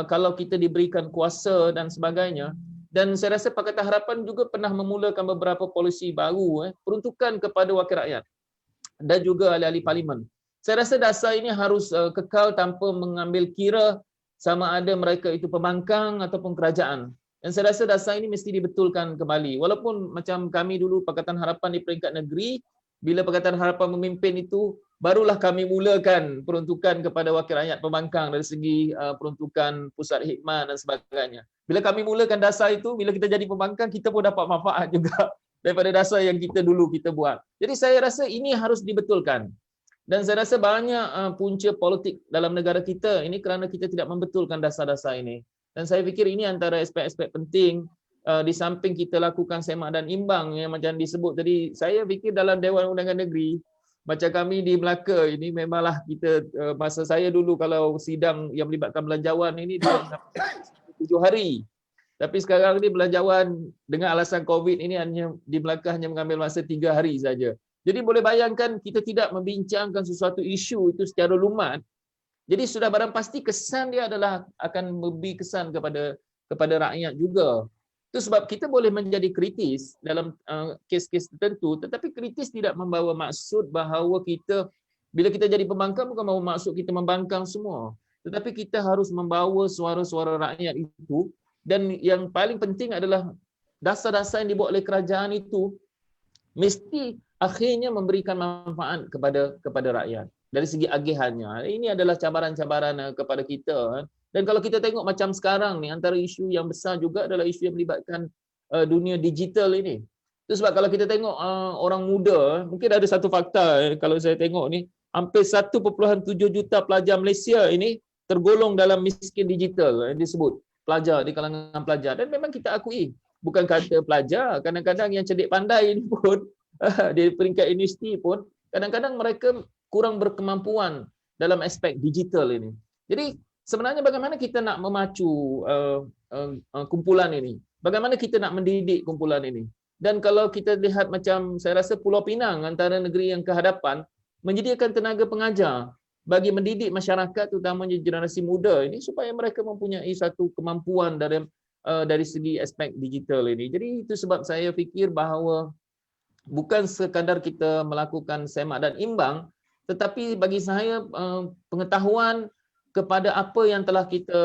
kalau kita diberikan kuasa dan sebagainya. Dan saya rasa Pakatan Harapan juga pernah memulakan beberapa polisi baru peruntukan kepada wakil rakyat dan juga ahli-ahli parlimen. Saya rasa dasar ini harus kekal tanpa mengambil kira sama ada mereka itu pembangkang ataupun kerajaan. Dan saya rasa dasar ini mesti dibetulkan kembali. Walaupun macam kami dulu Pakatan Harapan di peringkat negeri, bila Pakatan Harapan memimpin itu, barulah kami mulakan peruntukan kepada wakil rakyat pembangkang dari segi peruntukan pusat khidmat dan sebagainya. Bila kami mulakan dasar itu, bila kita jadi pembangkang, kita pun dapat manfaat juga daripada dasar yang kita dulu kita buat. Jadi saya rasa ini harus dibetulkan. Dan saya rasa banyak punca politik dalam negara kita ini kerana kita tidak membetulkan dasar-dasar ini. Dan saya fikir ini antara aspek-aspek penting. Di samping kita lakukan semak dan imbang yang macam disebut tadi, saya fikir dalam Dewan Undangan Negeri, macam kami di Melaka ini memanglah kita, masa saya dulu kalau sidang yang melibatkan belanjawan ini 7 hari. Tapi sekarang ni belanjawan dengan alasan COVID ini hanya di Melaka hanya mengambil masa 3 hari saja. Jadi boleh bayangkan kita tidak membincangkan sesuatu isu itu secara lumat. Jadi sudah barang pasti kesan dia adalah akan memberi kesan kepada rakyat juga. Itu sebab kita boleh menjadi kritis dalam kes-kes tertentu, tetapi kritis tidak membawa maksud bahawa bila kita jadi pembangkang bukan membawa maksud kita membangkang semua. Tetapi kita harus membawa suara-suara rakyat itu, dan yang paling penting adalah dasar-dasar yang dibuat oleh kerajaan itu mesti akhirnya memberikan manfaat kepada rakyat dari segi agihannya. Ini adalah cabaran-cabaran kepada kita. Dan kalau kita tengok macam sekarang ni, antara isu yang besar juga adalah isu yang melibatkan dunia digital ini. Itu sebab kalau kita tengok orang muda, mungkin ada satu fakta kalau saya tengok ni, hampir 1.7 juta pelajar Malaysia ini tergolong dalam miskin digital disebut pelajar di kalangan pelajar, dan memang kita akui bukan kata pelajar, kadang-kadang yang cerdik pandai ini pun di peringkat universiti pun kadang-kadang mereka kurang berkemampuan dalam aspek digital ini. Jadi sebenarnya bagaimana kita nak memacu kumpulan ini? Bagaimana kita nak mendidik kumpulan ini? Dan kalau kita lihat macam saya rasa Pulau Pinang antara negeri yang kehadapan menyediakan tenaga pengajar bagi mendidik masyarakat terutamanya generasi muda ini supaya mereka mempunyai satu kemampuan dari segi aspek digital ini. Jadi itu sebab saya fikir bahawa bukan sekadar kita melakukan semak dan imbang, tetapi bagi saya pengetahuan kepada apa yang telah kita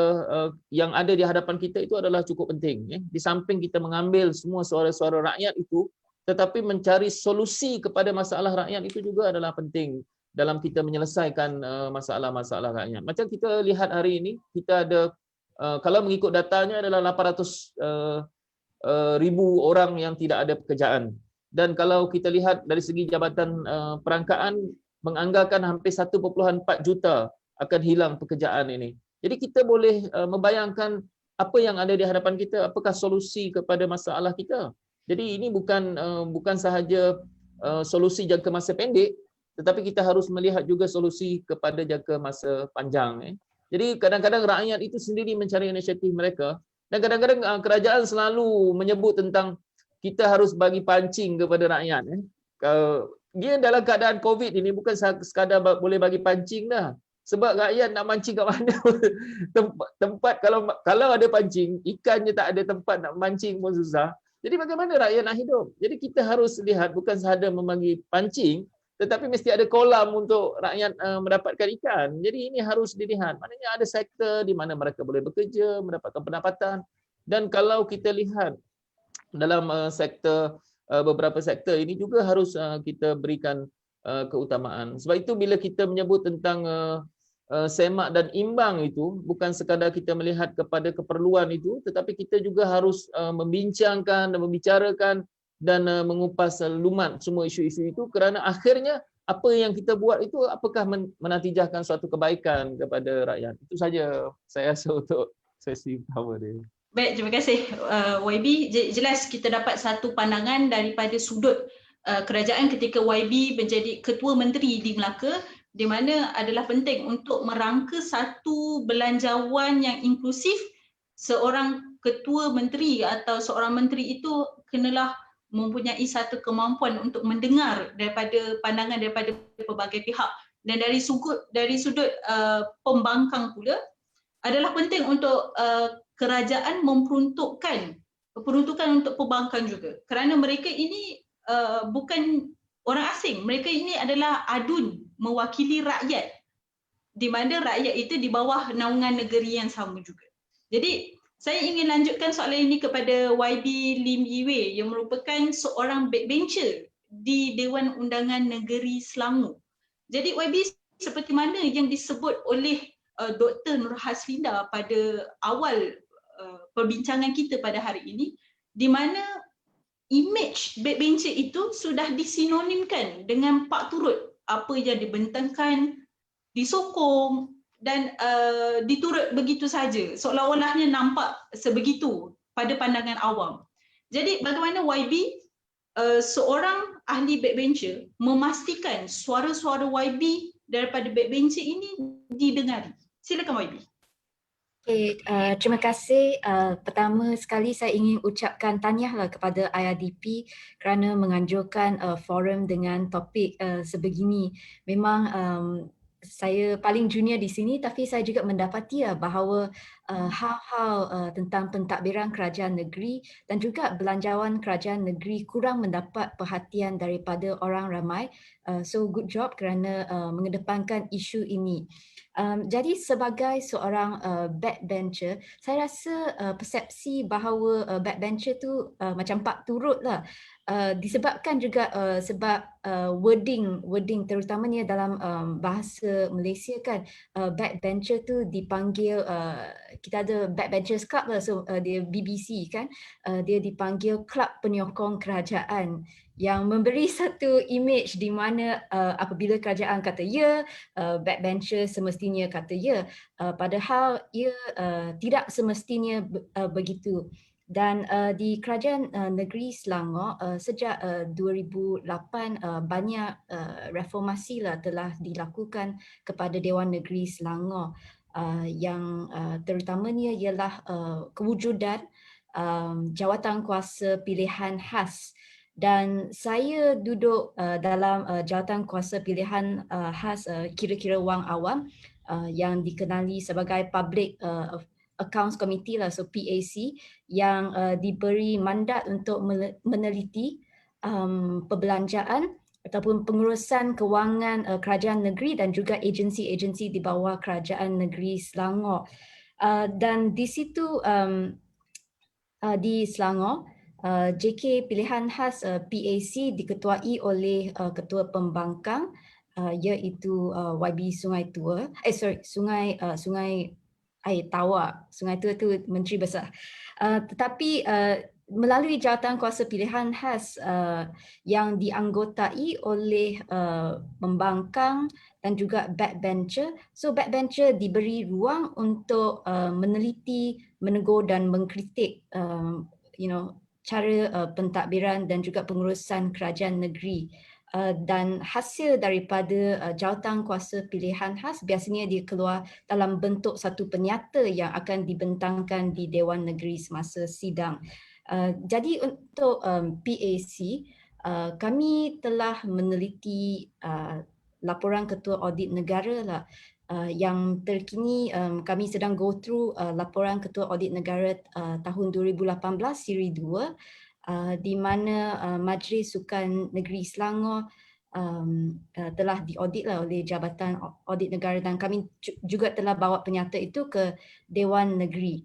yang ada di hadapan kita itu adalah cukup penting. Di samping kita mengambil semua suara-suara rakyat itu, tetapi mencari solusi kepada masalah rakyat itu juga adalah penting dalam kita menyelesaikan masalah-masalah rakyat. Macam kita lihat hari ini, kita ada kalau mengikut datanya adalah 800,000 orang yang tidak ada pekerjaan. Dan kalau kita lihat dari segi Jabatan Perangkaan menganggarkan hampir 1.4 juta akan hilang pekerjaan ini. Jadi kita boleh membayangkan apa yang ada di hadapan kita, apakah solusi kepada masalah kita. Jadi ini bukan sahaja solusi jangka masa pendek, tetapi kita harus melihat juga solusi kepada jangka masa panjang. Jadi kadang-kadang rakyat itu sendiri mencari inisiatif mereka, dan kadang-kadang kerajaan selalu menyebut tentang kita harus bagi pancing kepada rakyat. Dia dalam keadaan COVID ini bukan sekadar boleh bagi pancing dah. Sebab rakyat nak mancing kat mana? Tempat kalau ada pancing, ikannya tak ada tempat nak mancing pun susah. Jadi bagaimana rakyat nak hidup? Jadi kita harus lihat bukan sahaja membagi pancing, tetapi mesti ada kolam untuk rakyat mendapatkan ikan. Jadi ini harus dilihat. Maknanya ada sektor di mana mereka boleh bekerja, mendapatkan pendapatan. Dan kalau kita lihat dalam beberapa sektor ini juga harus kita berikan keutamaan. Sebab itu bila kita menyebut tentang semak dan imbang itu, bukan sekadar kita melihat kepada keperluan itu, tetapi kita juga harus membincangkan dan membicarakan dan mengupas lumat semua isu-isu itu, kerana akhirnya apa yang kita buat itu apakah menatijahkan suatu kebaikan kepada rakyat. Itu saja saya rasa untuk sesi pertama dia. Baik, terima kasih YB. Jelas kita dapat satu pandangan daripada sudut kerajaan ketika YB menjadi Ketua Menteri di Melaka, di mana adalah penting untuk merangka satu belanjawan yang inklusif. Seorang Ketua Menteri atau seorang menteri itu kenalah mempunyai satu kemampuan untuk mendengar daripada pandangan daripada pelbagai pihak, dan dari sudut pembangkang pula adalah penting untuk kerajaan memperuntukkan untuk pembangkang juga, kerana mereka ini bukan orang asing, mereka ini adalah adun mewakili rakyat, di mana rakyat itu di bawah naungan negeri yang sama juga. Jadi saya ingin lanjutkan soalan ini kepada YB Lim Yi Wei yang merupakan seorang backbencher di Dewan Undangan Negeri Selangor. Jadi YB, seperti mana yang disebut oleh Dr. Nur Haslinda pada awal perbincangan kita pada hari ini, di mana imej backbencher itu sudah disinonimkan dengan pak turut, apa yang dibentangkan, disokong dan diturut begitu saja, seolah-olahnya nampak sebegitu pada pandangan awam. Jadi bagaimana YB seorang ahli backbencher memastikan suara-suara YB daripada backbencher ini didengari? Silakan YB. Okay, terima kasih. Pertama sekali saya ingin ucapkan tahniahlah kepada IRDP kerana menganjurkan forum dengan topik sebegini. Memang saya paling junior di sini, tapi saya juga mendapati bahawa hal-hal tentang pentadbiran kerajaan negeri dan juga belanjawan kerajaan negeri kurang mendapat perhatian daripada orang ramai. So good job kerana mengedepankan isu ini. Jadi sebagai seorang backbencher, saya rasa persepsi bahawa backbencher tu macam pak turut lah. disebabkan juga sebab wording terutamanya dalam bahasa Malaysia kan, backbencher tu dipanggil, kita ada Backbenchers Club lah, so dia BBC kan, dia dipanggil Kelab Penyokong Kerajaan, yang memberi satu image di mana apabila kerajaan kata ya, backbencher semestinya kata ya, padahal ia tidak semestinya begitu. Dan di Kerajaan Negeri Selangor sejak 2008 banyak reformasi lah telah dilakukan kepada Dewan Negeri Selangor, yang terutamanya ialah kewujudan jawatan kuasa pilihan khas. Dan saya duduk dalam jawatan kuasa pilihan khas kira-kira wang awam, yang dikenali sebagai Public Accounts Committee lah, so PAC, yang diberi mandat untuk meneliti perbelanjaan ataupun pengurusan kewangan kerajaan negeri dan juga agensi-agensi di bawah Kerajaan Negeri Selangor. Dan di situ di Selangor, JK Pilihan Khas PAC diketuai oleh Ketua Pembangkang, iaitu YB Sungai Tua, Sungai Air Tawar. Sungai Tua tu Menteri Besar. Tetapi melalui jawatan kuasa pilihan khas yang dianggotai oleh pembangkang dan juga backbencher. So backbencher diberi ruang untuk meneliti, menegur dan mengkritik cara pentadbiran dan juga pengurusan kerajaan negeri. Dan hasil daripada jawatan kuasa pilihan khas biasanya dia keluar dalam bentuk satu penyata yang akan dibentangkan di Dewan Negeri semasa sidang. Jadi untuk PAC, kami telah meneliti laporan Ketua Audit Negara lah, yang terkini kami sedang go through laporan Ketua Audit Negara tahun 2018 siri 2, di mana Majlis Sukan Negeri Selangor telah diaudit lah oleh Jabatan Audit Negara, dan kami juga telah bawa penyata itu ke Dewan Negeri.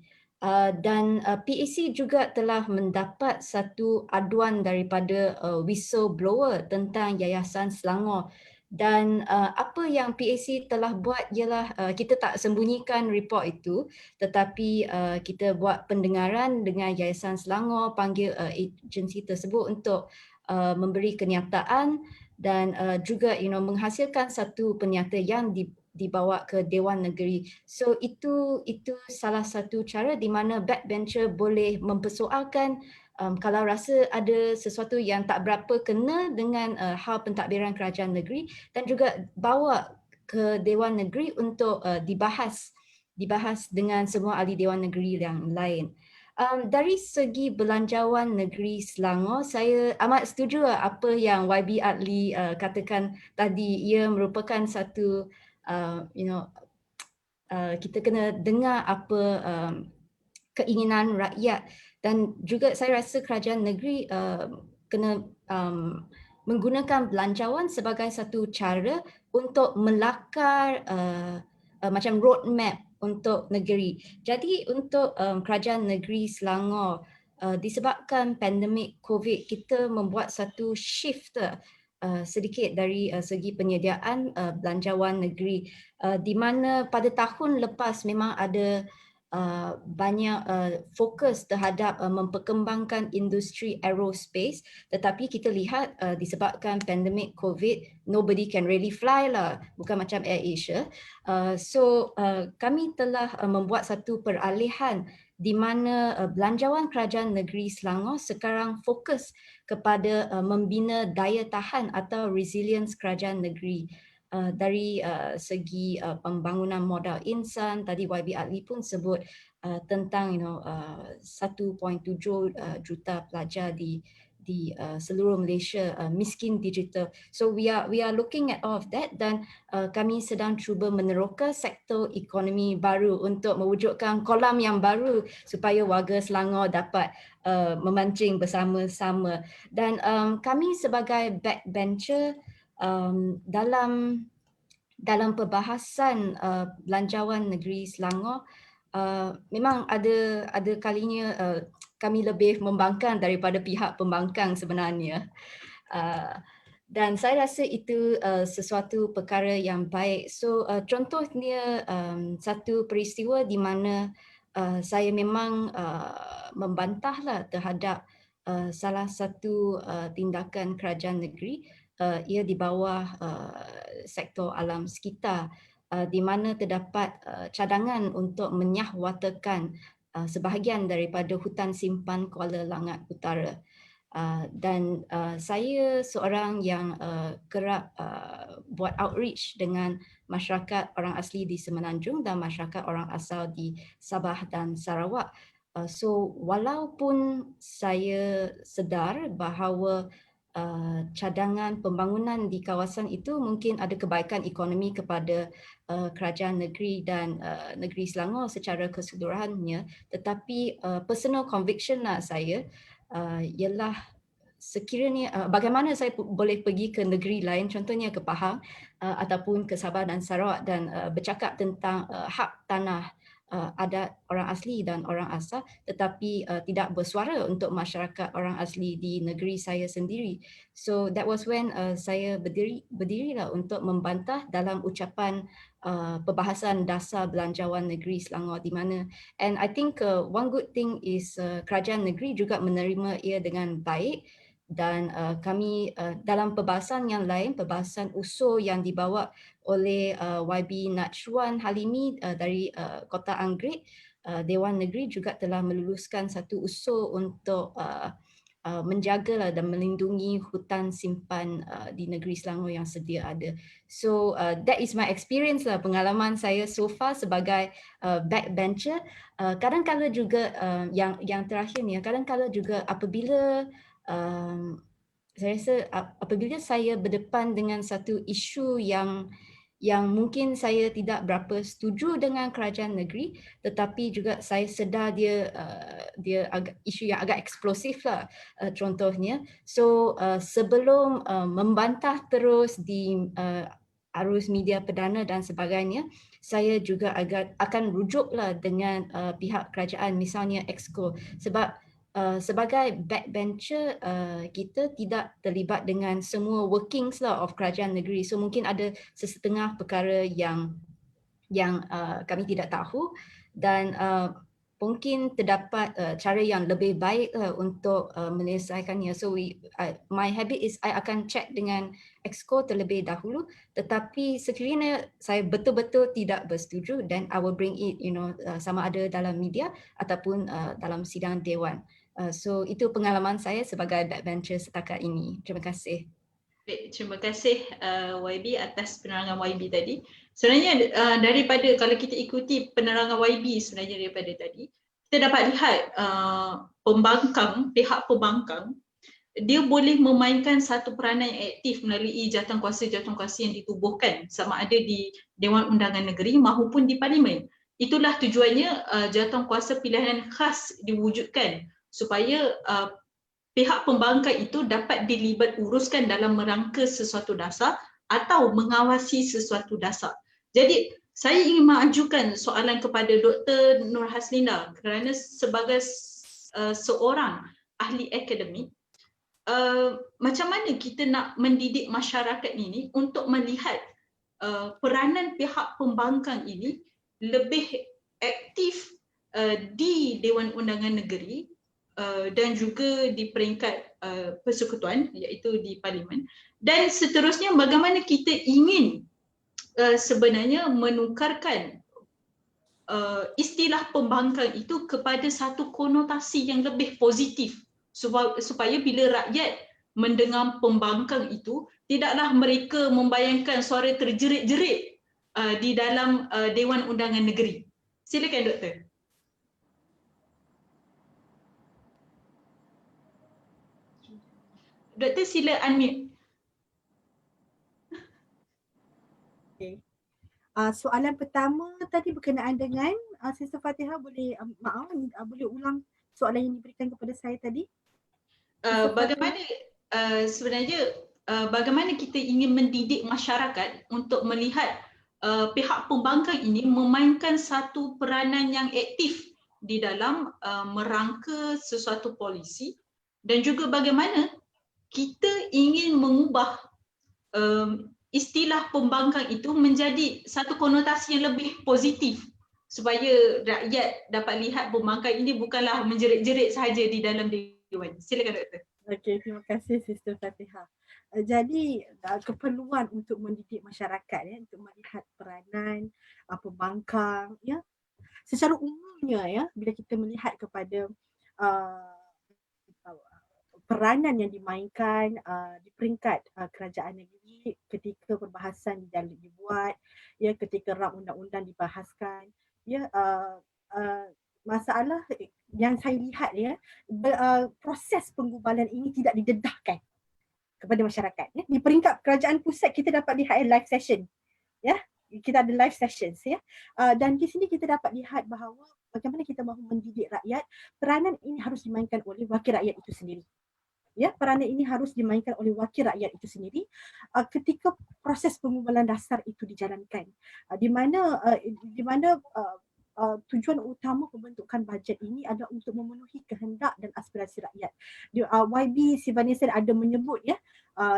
Dan PAC juga telah mendapat satu aduan daripada whistleblower tentang Yayasan Selangor. Dan apa yang PAC telah buat ialah kita tak sembunyikan report itu, tetapi kita buat pendengaran dengan Yayasan Selangor, panggil agensi tersebut untuk memberi kenyataan dan juga menghasilkan satu penyata yang dibawa ke Dewan Negeri. So itu salah satu cara di mana backbencher boleh mempersoalkan kalau rasa ada sesuatu yang tak berapa kena dengan hal pentadbiran kerajaan negeri, dan juga bawa ke Dewan Negeri untuk dibahas dengan semua ahli Dewan Negeri yang lain. Dari segi belanjawan negeri Selangor, saya amat setuju apa yang YB Adli katakan tadi. Ia merupakan satu kita kena dengar apa keinginan rakyat, dan juga saya rasa kerajaan negeri kena menggunakan belanjawan sebagai satu cara untuk melakar macam roadmap untuk negeri. Jadi untuk kerajaan negeri Selangor, disebabkan pandemik COVID, kita membuat satu shift sedikit dari segi penyediaan belanjawan negeri, di mana pada tahun lepas memang ada banyak fokus terhadap memperkembangkan industri aerospace, tetapi kita lihat disebabkan pandemik COVID, nobody can really fly lah, bukan macam Air Asia. So kami telah membuat satu peralihan di mana belanjawan kerajaan negeri Selangor sekarang fokus kepada membina daya tahan atau resilience kerajaan negeri. Dari segi pembangunan modal insan, tadi YB Adli pun sebut tentang 1.7 juta pelajar di seluruh Malaysia miskin digital. So we are looking at all of that, dan kami sedang cuba meneroka sektor ekonomi baru untuk mewujudkan kolam yang baru supaya warga Selangor dapat memancing bersama-sama. Dan kami sebagai backbencher dalam perbahasan belanjawan negeri Selangor, memang ada kalinya kami lebih membangkang daripada pihak pembangkang sebenarnya. Dan saya rasa itu sesuatu perkara yang baik. So contohnya satu peristiwa di mana saya memang membantahlah terhadap salah satu tindakan kerajaan negeri, ia di bawah sektor alam sekitar, di mana terdapat cadangan untuk menyahwatakan sebahagian daripada hutan simpan Kuala Langat Utara. Dan saya seorang yang kerap buat outreach dengan masyarakat orang asli di Semenanjung dan masyarakat orang asal di Sabah dan Sarawak. So walaupun saya sedar bahawa cadangan pembangunan di kawasan itu mungkin ada kebaikan ekonomi kepada kerajaan negeri dan negeri Selangor secara keseluruhannya, tetapi personal conviction lah saya ialah sekiranya bagaimana saya boleh pergi ke negeri lain, contohnya ke Pahang ataupun ke Sabah dan Sarawak dan bercakap tentang hak tanah adat orang asli dan orang asal, tetapi tidak bersuara untuk masyarakat orang asli di negeri saya sendiri. So that was when saya berdirilah untuk membantah dalam ucapan perbahasan dasar belanjawan negeri Selangor di mana, and I think one good thing is kerajaan negeri juga menerima ia dengan baik. Dan kami dalam perbahasan yang lain, perbahasan usul yang dibawa oleh YB Najwan Halimi dari Kota Anggerik, Dewan Negeri juga telah meluluskan satu usul untuk menjaga dan melindungi hutan simpan di negeri Selangor yang sedia ada. So that is my experience lah, pengalaman saya so far sebagai backbencher. Kadang-kadang juga yang terakhir ni, kadang-kadang juga apabila saya rasa apabila saya berdepan dengan satu isu yang mungkin saya tidak berapa setuju dengan kerajaan negeri, tetapi juga saya sedar dia isu yang agak eksplosif lah contohnya. So sebelum membantah terus di arus media perdana dan sebagainya, saya juga akan rujuklah dengan pihak kerajaan, misalnya Exco, sebab sebagai backbencher kita tidak terlibat dengan semua workings lah of kerajaan negeri. So mungkin ada sesetengah perkara yang kami tidak tahu dan mungkin terdapat cara yang lebih baik untuk menyelesaikannya. So my habit is I akan check dengan Exco terlebih dahulu, tetapi sekiranya saya betul-betul tidak bersetuju, then I will bring it, sama ada dalam media ataupun dalam sidang dewan. So itu pengalaman saya sebagai backbencher setakat ini. Terima kasih. Baik, terima kasih YB atas penerangan YB tadi. Sebenarnya daripada kalau kita ikuti penerangan YB sebenarnya daripada tadi, kita dapat lihat pihak pembangkang dia boleh memainkan satu peranan yang aktif melalui jawatankuasa yang ditubuhkan sama ada di Dewan Undangan Negeri maupun di Parlimen. Itulah tujuannya jawatankuasa pilihan khas diwujudkan supaya pihak pembangkang itu dapat dilibat uruskan dalam merangka sesuatu dasar atau mengawasi sesuatu dasar. Jadi saya ingin mengajukan soalan kepada Dr. Nur Haslinda kerana sebagai seorang ahli akademik, macam mana kita nak mendidik masyarakat ini untuk melihat peranan pihak pembangkang ini lebih aktif di Dewan Undangan Negeri dan juga di peringkat persekutuan iaitu di Parlimen, dan seterusnya bagaimana kita ingin sebenarnya menukarkan istilah pembangkang itu kepada satu konotasi yang lebih positif supaya bila rakyat mendengar pembangkang itu tidaklah mereka membayangkan suara terjerit-jerit di dalam Dewan Undangan Negeri. Silakan Doktor. Doktor sila unmute. Okay. Soalan pertama tadi berkenaan dengan Sister Fatihah, boleh boleh ulang soalan yang diberikan kepada saya tadi? Bagaimana sebenarnya bagaimana kita ingin mendidik masyarakat untuk melihat pihak pembangkang ini memainkan satu peranan yang aktif di dalam merangka sesuatu polisi, dan juga bagaimana kita ingin mengubah istilah pembangkang itu menjadi satu konotasi yang lebih positif supaya rakyat dapat lihat pembangkang ini bukanlah menjerit-jerit sahaja di dalam dewan. Silakan Doktor. Okey, terima kasih Sister Fatihah. Jadi keperluan untuk mendidik masyarakat untuk melihat peranan pembangkang secara umumnya bila kita melihat kepada uh, peranan yang dimainkan di peringkat kerajaan negeri ketika perbahasan dibuat, ketika ram undang-undang dibahaskan, masalah yang saya lihat proses penggubalan ini tidak didedahkan kepada masyarakat. Di peringkat kerajaan pusat kita dapat lihat live session, kita ada live sessions, dan di sini kita dapat lihat bahawa bagaimana kita mahu mendidik rakyat. Peranan ini harus dimainkan oleh wakil rakyat itu sendiri. Peranan ini harus dimainkan oleh wakil rakyat itu sendiri ketika proses penggubalan dasar itu dijalankan, di mana tujuan utama pembentukan bajet ini adalah untuk memenuhi kehendak dan aspirasi rakyat. YB Sivanesan ada menyebut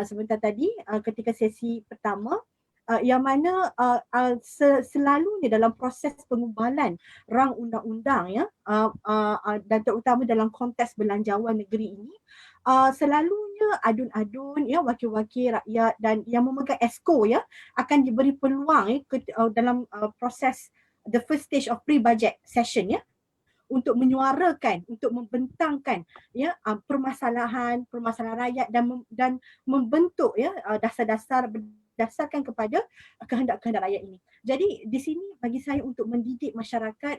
sebentar tadi ketika sesi pertama, yang mana selalunya dalam proses pengubalan rang undang-undang dan terutama dalam konteks belanjawan negeri ini, selalunya adun-adun wakil-wakil rakyat dan yang memegang ESCO akan diberi peluang dalam proses the first stage of pre-budget session untuk menyuarakan, untuk membentangkan permasalahan rakyat dan membentuk dasar-dasar berdasarkan kepada kehendak-kehendak rakyat ini. Jadi di sini bagi saya untuk mendidik masyarakat,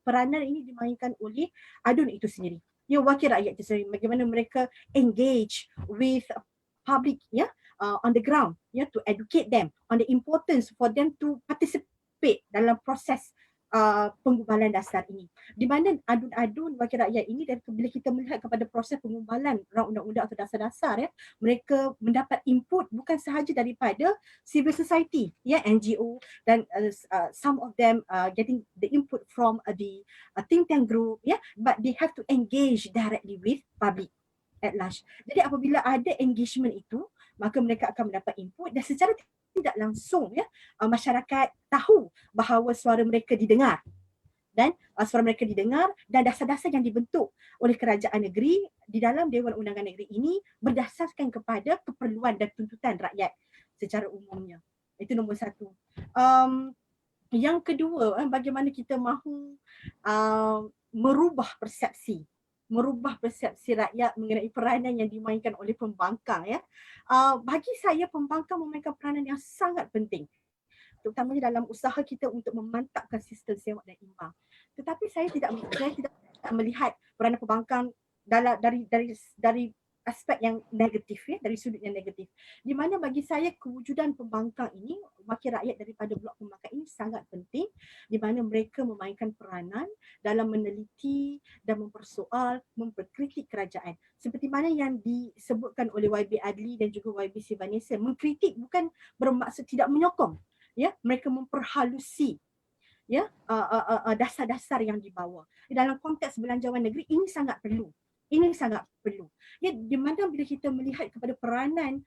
peranan ini dimainkan oleh adun itu sendiri. Wakil rakyat itu sendiri, bagaimana mereka engage with public on the ground to educate them on the importance for them to participate dalam proses penggubalan dasar ini, di mana adun-adun wakil rakyat ini, dan bila kita melihat kepada proses penggubalan rang undang-undang atau dasar-dasar, mereka mendapat input bukan sahaja daripada civil society, NGO, dan some of them getting the input from the think tank group, but they have to engage directly with public at large. Jadi apabila ada engagement itu, maka mereka akan mendapat input dan secara tidak langsung masyarakat tahu bahawa suara mereka didengar, dan suara mereka didengar, dan dasar-dasar yang dibentuk oleh kerajaan negeri di dalam Dewan Undangan Negeri ini berdasarkan kepada keperluan dan tuntutan rakyat secara umumnya. Itu nombor satu. Yang kedua, bagaimana kita mahu merubah persepsi rakyat mengenai peranan yang dimainkan oleh pembangkang. Bagi saya pembangkang memainkan peranan yang sangat penting, terutamanya dalam usaha kita untuk memantapkan sistem semak dan imbang. Tetapi saya tidak melihat peranan pembangkang dari aspek yang negatif, dari sudut yang negatif. Di mana bagi saya kewujudan pembangkang ini, wakil rakyat daripada blok pembangkang ini sangat penting, di mana mereka memainkan peranan dalam meneliti dan mempersoal, memperkritik kerajaan. Seperti mana yang disebutkan oleh YB Adli dan juga YB Sivanesan, mengkritik bukan bermaksud tidak menyokong. Mereka memperhalusi dasar-dasar yang dibawa. Dalam konteks belanjawan negeri ini sangat perlu. Di mana bila kita melihat kepada peranan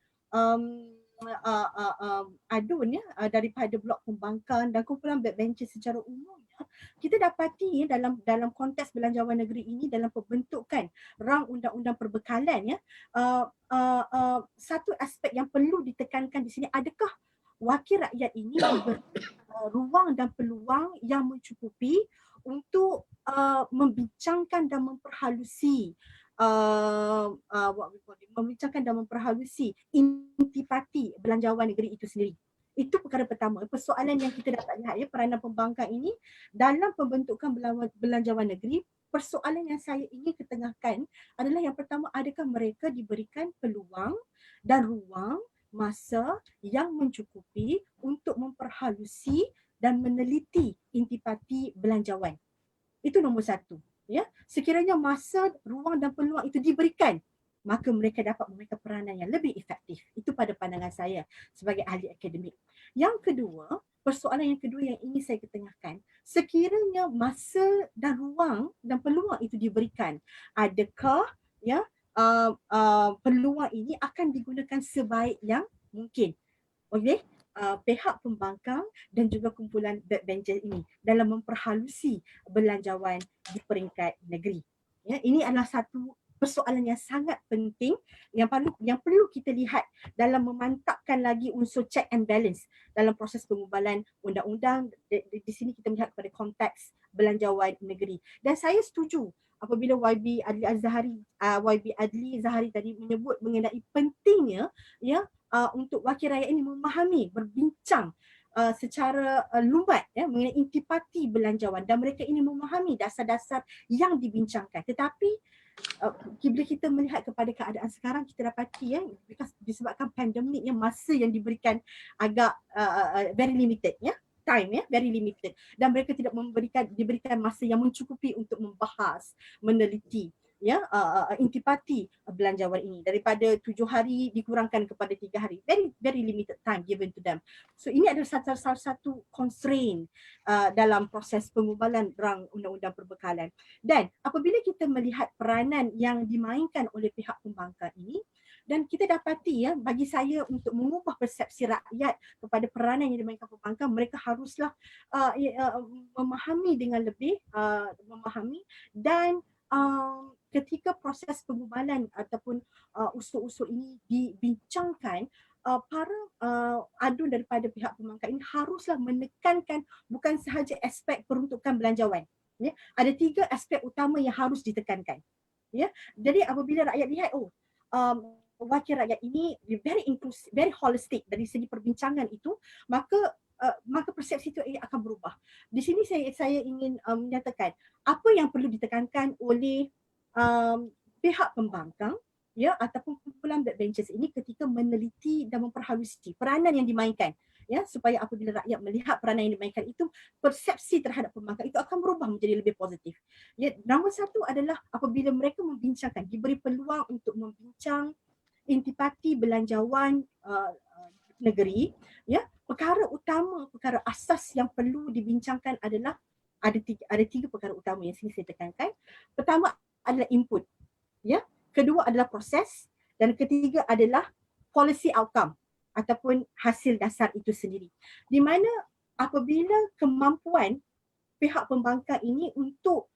adun daripada blok pembangkang dan kumpulan backbencher secara umum, kita dapati dalam konteks belanjawan negeri ini, dalam pembentukan rang undang-undang perbekalan, satu aspek yang perlu ditekankan di sini, adakah wakil rakyat ini diberi ruang dan peluang yang mencukupi untuk membincangkan dan memperhalusi intipati belanjawan negeri itu sendiri. Itu perkara pertama. Persoalan yang kita dapat lihat peranan pembangkang ini dalam pembentukan belanjawan negeri, persoalan yang saya ingin ketengahkan adalah yang pertama, adakah mereka diberikan peluang dan ruang masa yang mencukupi untuk memperhalusi dan meneliti intipati belanjawan. Itu nombor satu. Sekiranya masa, ruang dan peluang itu diberikan, maka mereka dapat memainkan peranan yang lebih efektif. Itu pada pandangan saya sebagai ahli akademik. Yang kedua, persoalan yang kedua yang ingin saya ketengahkan, sekiranya masa dan ruang dan peluang itu diberikan, adakah ya peluang ini akan digunakan sebaik yang mungkin oleh pihak pembangkang dan juga kumpulan backbenchers ini dalam memperhalusi belanjawan di peringkat negeri. Ya, ini adalah satu persoalan yang sangat penting yang perlu kita lihat dalam memantapkan lagi unsur check and balance dalam proses pengubalan undang-undang. Di sini kita melihat kepada konteks belanjawan negeri. Dan saya setuju apabila YB Adli Zahari tadi menyebut mengenai pentingnya ya untuk wakil rakyat ini memahami, berbincang secara lumbat ya mengenai intipati belanjawan dan mereka ini memahami dasar-dasar yang dibincangkan. Tetapi bila kita melihat kepada keadaan sekarang, kita dapati ya disebabkan pandemik yang masa yang diberikan agak very limited ya, time ya, very limited, dan mereka tidak diberikan masa yang mencukupi untuk membahas, meneliti ya intipati belanjawan ini. Daripada 7 hari dikurangkan kepada 3 hari, very limited time given to them. So ini adalah salah satu constraint dalam proses pengubalan rang undang-undang perbekalan. Dan apabila kita melihat peranan yang dimainkan oleh pihak pembangkang ini, dan kita dapati ya, bagi saya untuk mengubah persepsi rakyat kepada peranan yang dimainkan pembangkang, mereka haruslah memahami dengan lebih memahami dan ketika proses pengubalan ataupun usul-usul ini dibincangkan, para adun daripada pihak pembangkang ini haruslah menekankan bukan sahaja aspek peruntukan belanjawan. Ya, ada 3 aspek utama yang harus ditekankan. Ya, jadi apabila rakyat lihat wakil rakyat ini very inclusive, very holistic dari segi perbincangan itu, maka persepsi itu akan berubah. Di sini saya ingin menyatakan apa yang perlu ditekankan oleh pihak pembangkang ya ataupun kumpulan backbenchers ini ketika meneliti dan memperhalusi peranan yang dimainkan ya, supaya apabila rakyat melihat peranan yang dimainkan itu, persepsi terhadap pembangkang itu akan berubah menjadi lebih positif. Ya, nombor 1 adalah apabila mereka membincangkan, diberi peluang untuk membincang intipati belanjawan negeri ya, perkara utama, perkara asas yang perlu dibincangkan adalah ada 3 perkara utama yang sini saya tekankan. Pertama adalah input ya, kedua adalah proses, dan ketiga adalah policy outcome ataupun hasil dasar itu sendiri. Di mana apabila kemampuan pihak pembangkang ini untuk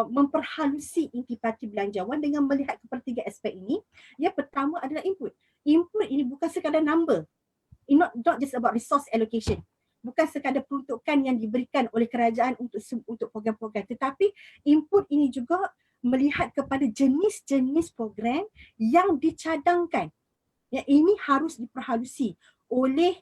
memperhalusi intipati belanjawan dengan melihat kepada 3 aspek ini, ya, pertama adalah input. Input ini bukan sekadar number, not just about resource allocation, bukan sekadar peruntukan yang diberikan oleh kerajaan untuk program-program, tetapi input ini juga melihat kepada jenis-jenis program yang dicadangkan. Ya, ini harus diperhalusi oleh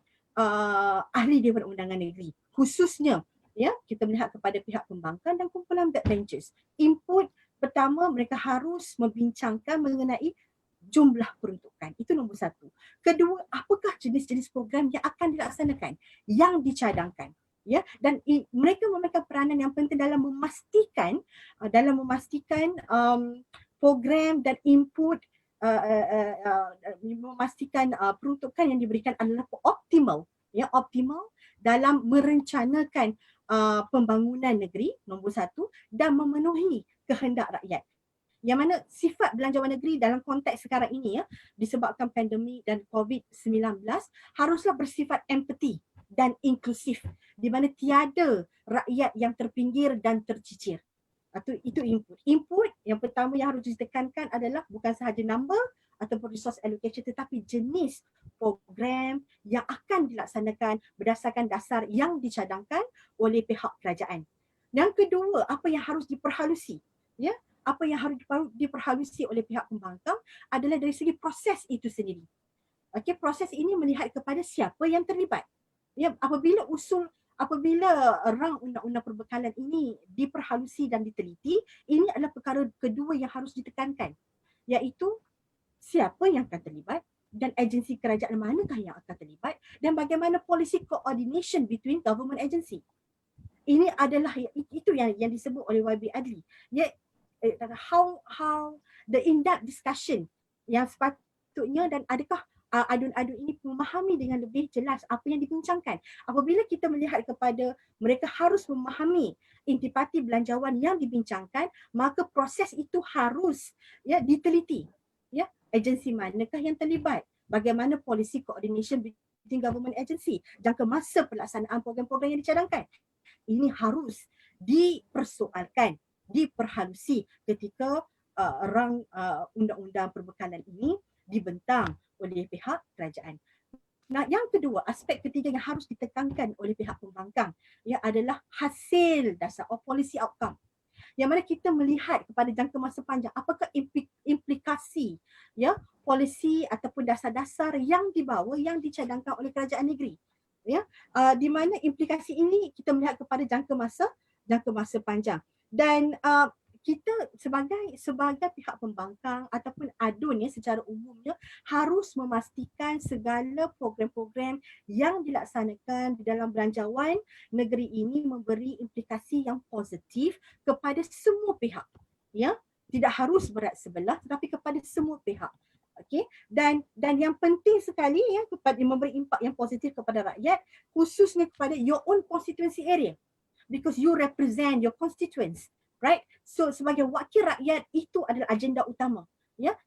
ahli Dewan Undangan Negeri. Khususnya, ya, kita melihat kepada pihak pembangkang dan kumpulan backbenchers. Input pertama, mereka harus membincangkan mengenai jumlah peruntukan. Itu nombor 1. Kedua, apakah jenis-jenis program yang akan dilaksanakan, yang dicadangkan. Ya, dan mereka memainkan peranan yang penting dalam memastikan program dan input, memastikan peruntukan yang diberikan adalah optimal, ya, optimal dalam merencanakan pembangunan negeri, nombor 1, dan memenuhi kehendak rakyat. Yang mana sifat belanjawan negeri dalam konteks sekarang ini, ya, disebabkan pandemik dan COVID-19, haruslah bersifat empathy dan inklusif, di mana tiada rakyat yang terpinggir dan tercicir. Itu input. Input yang pertama yang harus ditekankan adalah bukan sahaja number ataupun resource allocation, tetapi jenis program yang akan dilaksanakan berdasarkan dasar yang dicadangkan oleh pihak kerajaan. Yang kedua, apa yang harus diperhalusi, ya, apa yang harus diperhalusi oleh pihak pembangkang adalah dari segi proses itu sendiri. Okey, proses ini melihat kepada siapa yang terlibat. Ya, apabila rang undang-undang perbekalan ini diperhalusi dan diteliti, ini adalah perkara kedua yang harus ditekankan, iaitu siapa yang akan terlibat dan agensi kerajaan manakah yang akan terlibat dan bagaimana policy coordination between government agency. Ini adalah itu yang disebut oleh YB Adli. Ya, how the in-depth discussion yang sepatutnya, dan adakah adun-adun ini memahami dengan lebih jelas apa yang dibincangkan. Apabila kita melihat kepada mereka harus memahami intipati belanjawan yang dibincangkan, maka proses itu harus diteliti. Agensi manakah yang terlibat? Bagaimana policy coordination between government agency? Jangka masa pelaksanaan program-program yang dicadangkan. Ini harus dipersoalkan, diperhalusi ketika rang undang-undang perbekalan ini dibentang oleh pihak kerajaan. Nah, yang kedua, aspek ketiga yang harus ditekankan oleh pihak pembangkang adalah hasil dasar atau policy outcome. Yang mana kita melihat kepada jangka masa panjang apakah implikasi polisi ataupun dasar-dasar yang dibawa yang dicadangkan oleh kerajaan negeri. Di mana implikasi ini kita melihat kepada jangka masa panjang. Dan kita sebagai pihak pembangkang ataupun adun secara umumnya harus memastikan segala program-program yang dilaksanakan di dalam belanjawan negeri ini memberi implikasi yang positif kepada semua pihak. Tidak harus berat sebelah tetapi kepada semua pihak. Okey, dan yang penting sekali kepada memberi impak yang positif kepada rakyat, khususnya kepada your own constituency area, because you represent your constituents. Right? So sebagai wakil rakyat itu adalah agenda utama.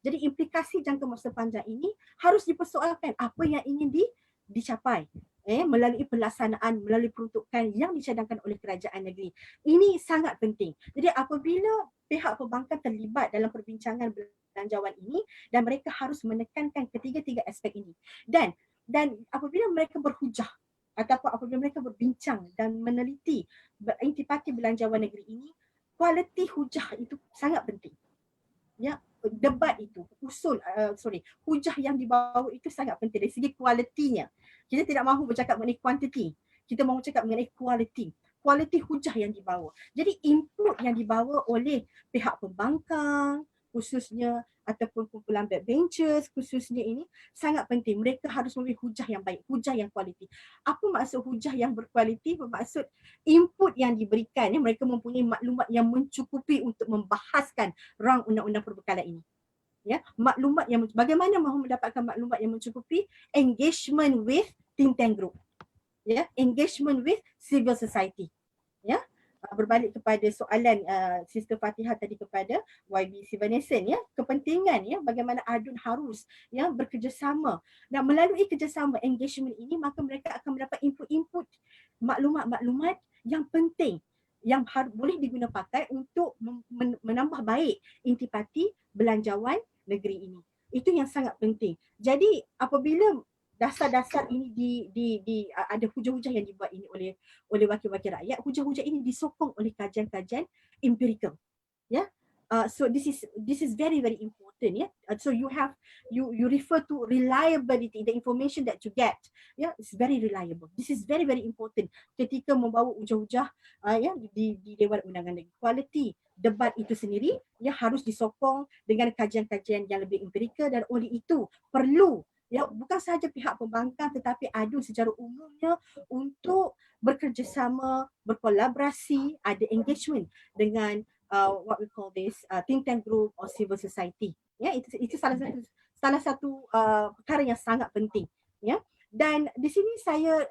Jadi implikasi jangka masa panjang ini harus dipersoalkan apa yang ingin dicapai melalui pelaksanaan, melalui peruntukan yang dicadangkan oleh kerajaan negeri. Ini sangat penting. Jadi apabila pihak pembangkang terlibat dalam perbincangan belanjawan ini dan mereka harus menekankan ketiga-tiga aspek ini. Dan apabila mereka berhujah ataupun apabila mereka berbincang dan meneliti intipati belanjawan negeri ini, kualiti hujah itu sangat penting. Debat itu, hujah yang dibawa itu sangat penting dari segi kualitinya. Kita tidak mahu bercakap mengenai kuantiti, kita mahu cakap mengenai kualiti hujah yang dibawa. Jadi input yang dibawa oleh pihak pembangkang khususnya ataupun kumpulan backbenchers khususnya ini sangat penting. Mereka harus memilih hujah yang baik, hujah yang kualiti. Apa maksud hujah yang berkualiti? Bermaksud input yang diberikan, mereka mempunyai maklumat yang mencukupi untuk membahaskan rang undang-undang perbekalan ini. Maklumat yang bagaimana mahu mendapatkan maklumat yang mencukupi? Engagement with think tank group. Engagement with civil society. Berbalik kepada soalan Sister Fatihah tadi kepada YB Sivanesan, kepentingan bagaimana adun harus bekerjasama, dan melalui kerjasama engagement ini maka mereka akan mendapat input-input maklumat-maklumat yang penting yang boleh digunakan pakai untuk menambah baik intipati belanjawan negeri ini. Itu yang sangat penting. Jadi apabila dasar-dasar ini ada hujah-hujah yang dibuat ini oleh wakil-wakil rakyat, hujah-hujah ini disokong oleh kajian-kajian empirical. So this is very very important. So you refer to reliability, the information that you get. It's very reliable. This is very very important ketika membawa hujah-hujah di Dewan Undangan Negeri. Kualiti debat itu sendiri harus disokong dengan kajian-kajian yang lebih empirical, dan oleh itu perlu bukan sahaja pihak pembangkang tetapi adun secara umumnya untuk bekerjasama, berkolaborasi, ada engagement dengan what we call this think tank group or civil society. Itu salah satu perkara yang sangat penting. Dan di sini saya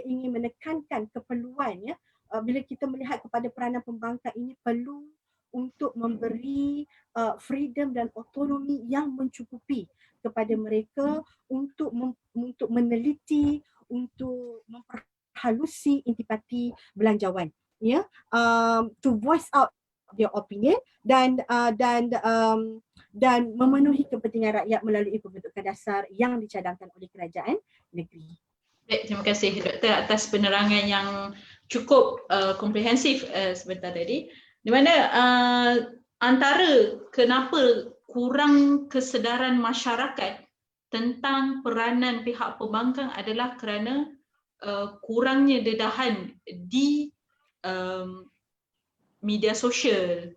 ingin menekankan keperluan bila kita melihat kepada peranan pembangkang ini perlu untuk memberi freedom dan autonomi yang mencukupi kepada mereka untuk meneliti, untuk memperhalusi intipati belanjawan, to voice out their opinion dan memenuhi kepentingan rakyat melalui pembentukan dasar yang dicadangkan oleh kerajaan negeri. Baik, terima kasih Doktor atas penerangan yang cukup komprehensif sebentar tadi. Di mana antara kenapa kurang kesedaran masyarakat tentang peranan pihak pembangkang adalah kerana kurangnya dedahan di media sosial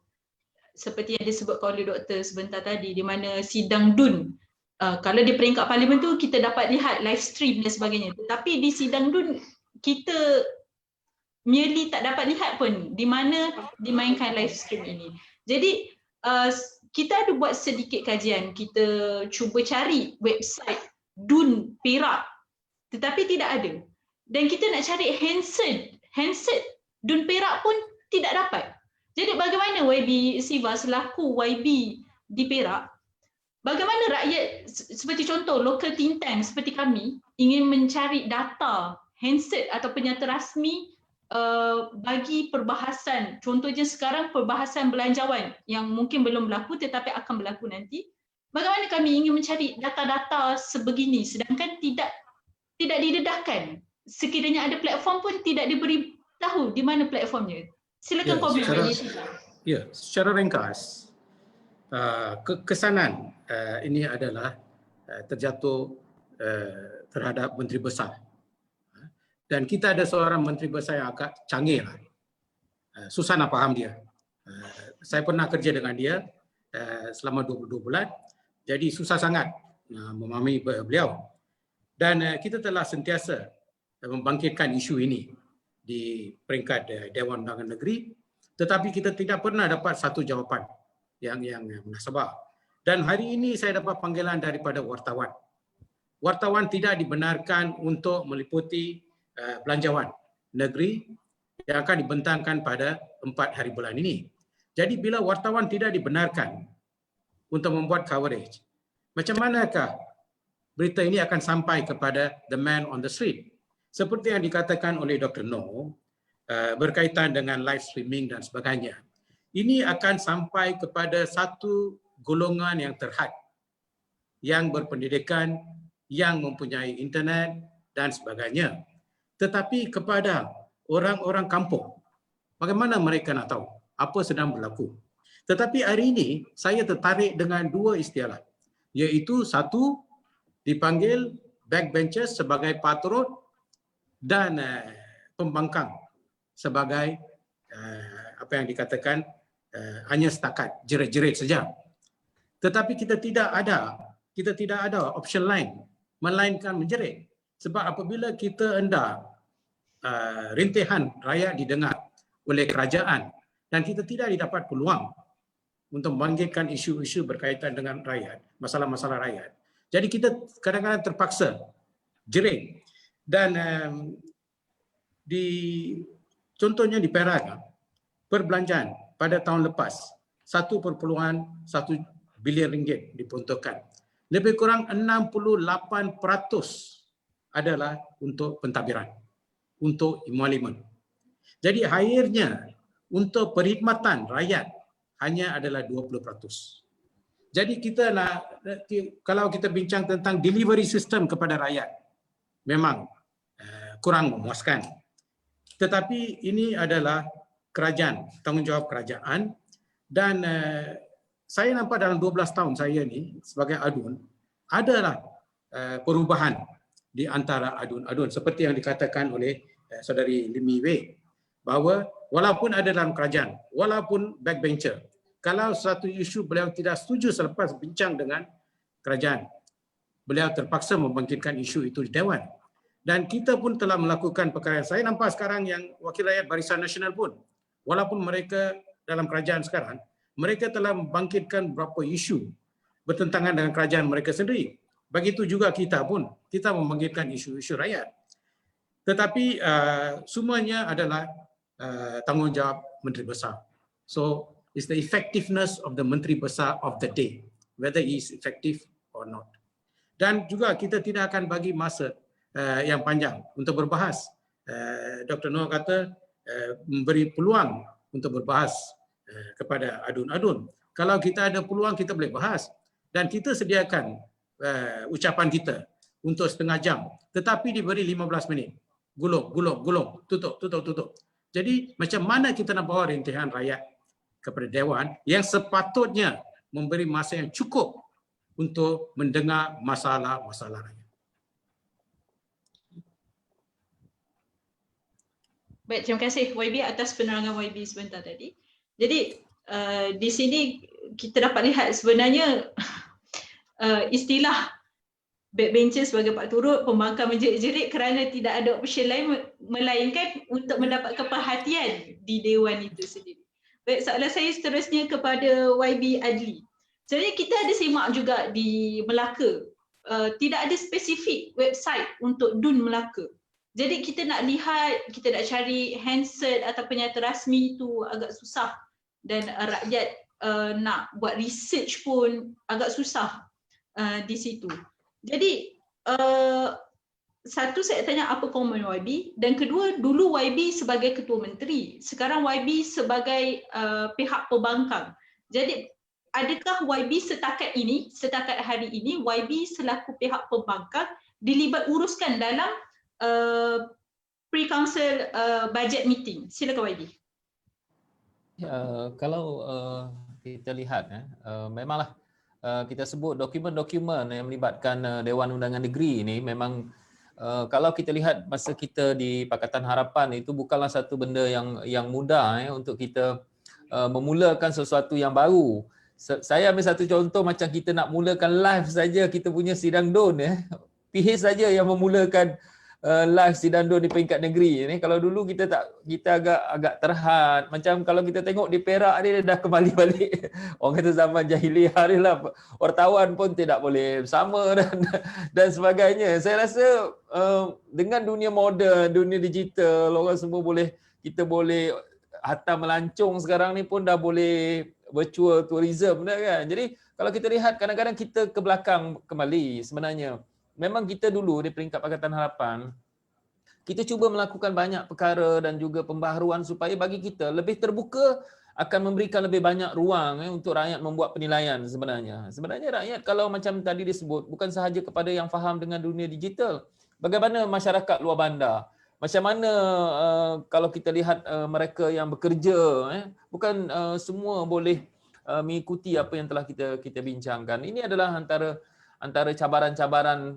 seperti yang disebutkan oleh doktor sebentar tadi, di mana sidang DUN, kalau di peringkat parlimen tu kita dapat lihat live stream dan sebagainya, tetapi di sidang DUN kita merely tak dapat lihat pun di mana dimainkan live stream ini. Jadi kita ada buat sedikit kajian, kita cuba cari website DUN Perak tetapi tidak ada. Dan kita nak cari handset DUN Perak pun tidak dapat. Jadi bagaimana YB Siva selaku YB di Perak, bagaimana rakyat seperti contoh local think tank seperti kami ingin mencari data handset atau penyata rasmi bagi perbahasan, contohnya sekarang perbahasan belanjawan yang mungkin belum berlaku tetapi akan berlaku nanti. Bagaimana kami ingin mencari data-data sebegini sedangkan tidak didedahkan. Sekiranya ada platform pun tidak diberi tahu di mana platformnya. Silakan komen. Secara ringkas, kekesanan ini adalah terjatuh terhadap Menteri Besar. Dan kita ada seorang Menteri Besar yang agak canggih lah. Susah nak faham dia. Saya pernah kerja dengan dia selama 22 bulan. Jadi susah sangat memahami beliau. Dan kita telah sentiasa membangkitkan isu ini di peringkat Dewan Undangan Negeri. Tetapi kita tidak pernah dapat satu jawapan yang munasabah. Dan hari ini saya dapat panggilan daripada wartawan. Wartawan tidak dibenarkan untuk meliputi belanjawan negeri yang akan dibentangkan pada 4 hari bulan ini. Jadi bila wartawan tidak dibenarkan untuk membuat coverage, macam manakah berita ini akan sampai kepada the man on the street? Seperti yang dikatakan oleh Dr. Noh berkaitan dengan live streaming dan sebagainya. Ini akan sampai kepada satu golongan yang terhad, yang berpendidikan, yang mempunyai internet dan sebagainya. Tetapi kepada orang-orang kampung, bagaimana mereka nak tahu apa sedang berlaku? Tetapi hari ini saya tertarik dengan 2 istilah, iaitu satu dipanggil backbenchers sebagai patrot dan pembangkang sebagai apa yang dikatakan hanya setakat jerit-jerit saja. Tetapi kita tidak ada option lain melainkan menjerit. Sebab apabila kita hendak rintihan rakyat didengar oleh kerajaan dan kita tidak didapat peluang untuk membangkitkan isu-isu berkaitan dengan rakyat, masalah-masalah rakyat. Jadi kita kadang-kadang terpaksa jerit. Dan contohnya di Perak, perbelanjaan pada tahun lepas 1.1 bilion ringgit diperuntukkan. Lebih kurang 68% adalah untuk pentadbiran, untuk imualiman. Jadi akhirnya untuk perkhidmatan rakyat hanya adalah 20%. Jadi kita kalau kita bincang tentang delivery system kepada rakyat, memang kurang memuaskan. Tetapi ini adalah kerajaan, tanggungjawab kerajaan. Dan saya nampak dalam 12 tahun saya ni sebagai adun, adalah perubahan di antara adun-adun seperti yang dikatakan oleh saudari Limi Wei, bahawa walaupun ada dalam kerajaan, walaupun backbencher, kalau satu isu beliau tidak setuju selepas bincang dengan kerajaan, beliau terpaksa membangkitkan isu itu di Dewan. Dan kita pun telah melakukan perkara. Saya nampak sekarang yang Wakil Rakyat Barisan Nasional pun, walaupun mereka dalam kerajaan sekarang, mereka telah membangkitkan beberapa isu bertentangan dengan kerajaan mereka sendiri. Begitu juga kita pun, kita membangkitkan isu-isu rakyat. Tetapi semuanya adalah tanggungjawab Menteri Besar. So, it's the effectiveness of the Menteri Besar of the day, whether he is effective or not. Dan juga kita tidak akan bagi masa yang panjang untuk berbahas. Dr. Noh kata memberi peluang untuk berbahas kepada adun-adun. Kalau kita ada peluang, kita boleh bahas. Dan kita sediakan ucapan kita untuk setengah jam. Tetapi diberi 15 minit. Gulung, tutup. Jadi macam mana kita nak bawa rintihan rakyat kepada Dewan yang sepatutnya memberi masa yang cukup untuk mendengar masalah-masalah rakyat. Baik, terima kasih YB atas penerangan YB sebentar tadi. Jadi di sini kita dapat lihat sebenarnya istilah backbencher sebagai pak turut, pembangkang menjerit-jerit kerana tidak ada option lain melainkan untuk mendapatkan perhatian di Dewan itu sendiri. Baik, soalan saya seterusnya kepada YB Adli. Jadi kita ada semak juga di Melaka, tidak ada spesifik website untuk DUN Melaka. Jadi kita nak lihat, kita nak cari handset atau penyata rasmi itu agak susah, dan rakyat nak buat research pun agak susah di situ. Jadi satu, saya tanya apa komen YB, dan kedua, dulu YB sebagai ketua menteri, sekarang YB sebagai pihak pembangkang. Jadi adakah YB setakat hari ini YB selaku pihak pembangkang dilibat uruskan dalam pre-council budget meeting? Silakan YB. Kalau kita lihat, memanglah kita sebut dokumen-dokumen yang melibatkan Dewan Undangan Negeri ini memang kalau kita lihat masa kita di Pakatan Harapan itu bukanlah satu benda yang mudah untuk kita memulakan sesuatu yang baru. Saya ambil satu contoh, macam kita nak mulakan live saja kita punya sidang DUN, PH saja yang memulakan live sidang DUN di peringkat negeri. Kalau dulu kita agak terhad. Macam kalau kita tengok di Perak ni dah kembali balik. Orang kata zaman jahiliah ni lah. Wartawan pun tidak boleh bersama dan sebagainya. Saya rasa dengan dunia moden, dunia digital, orang semua kita boleh hantar melancong sekarang ni pun dah boleh virtual tourism dah kan. Jadi kalau kita lihat kadang-kadang kita ke belakang kembali sebenarnya. Memang kita dulu di peringkat Pakatan Harapan, kita cuba melakukan banyak perkara dan juga pembaharuan supaya bagi kita lebih terbuka, akan memberikan lebih banyak ruang untuk rakyat membuat penilaian sebenarnya. Sebenarnya rakyat kalau macam tadi disebut, bukan sahaja kepada yang faham dengan dunia digital, bagaimana masyarakat luar bandar, macam mana kalau kita lihat mereka yang bekerja, bukan semua boleh mengikuti apa yang telah kita bincangkan. Ini adalah antara cabaran-cabaran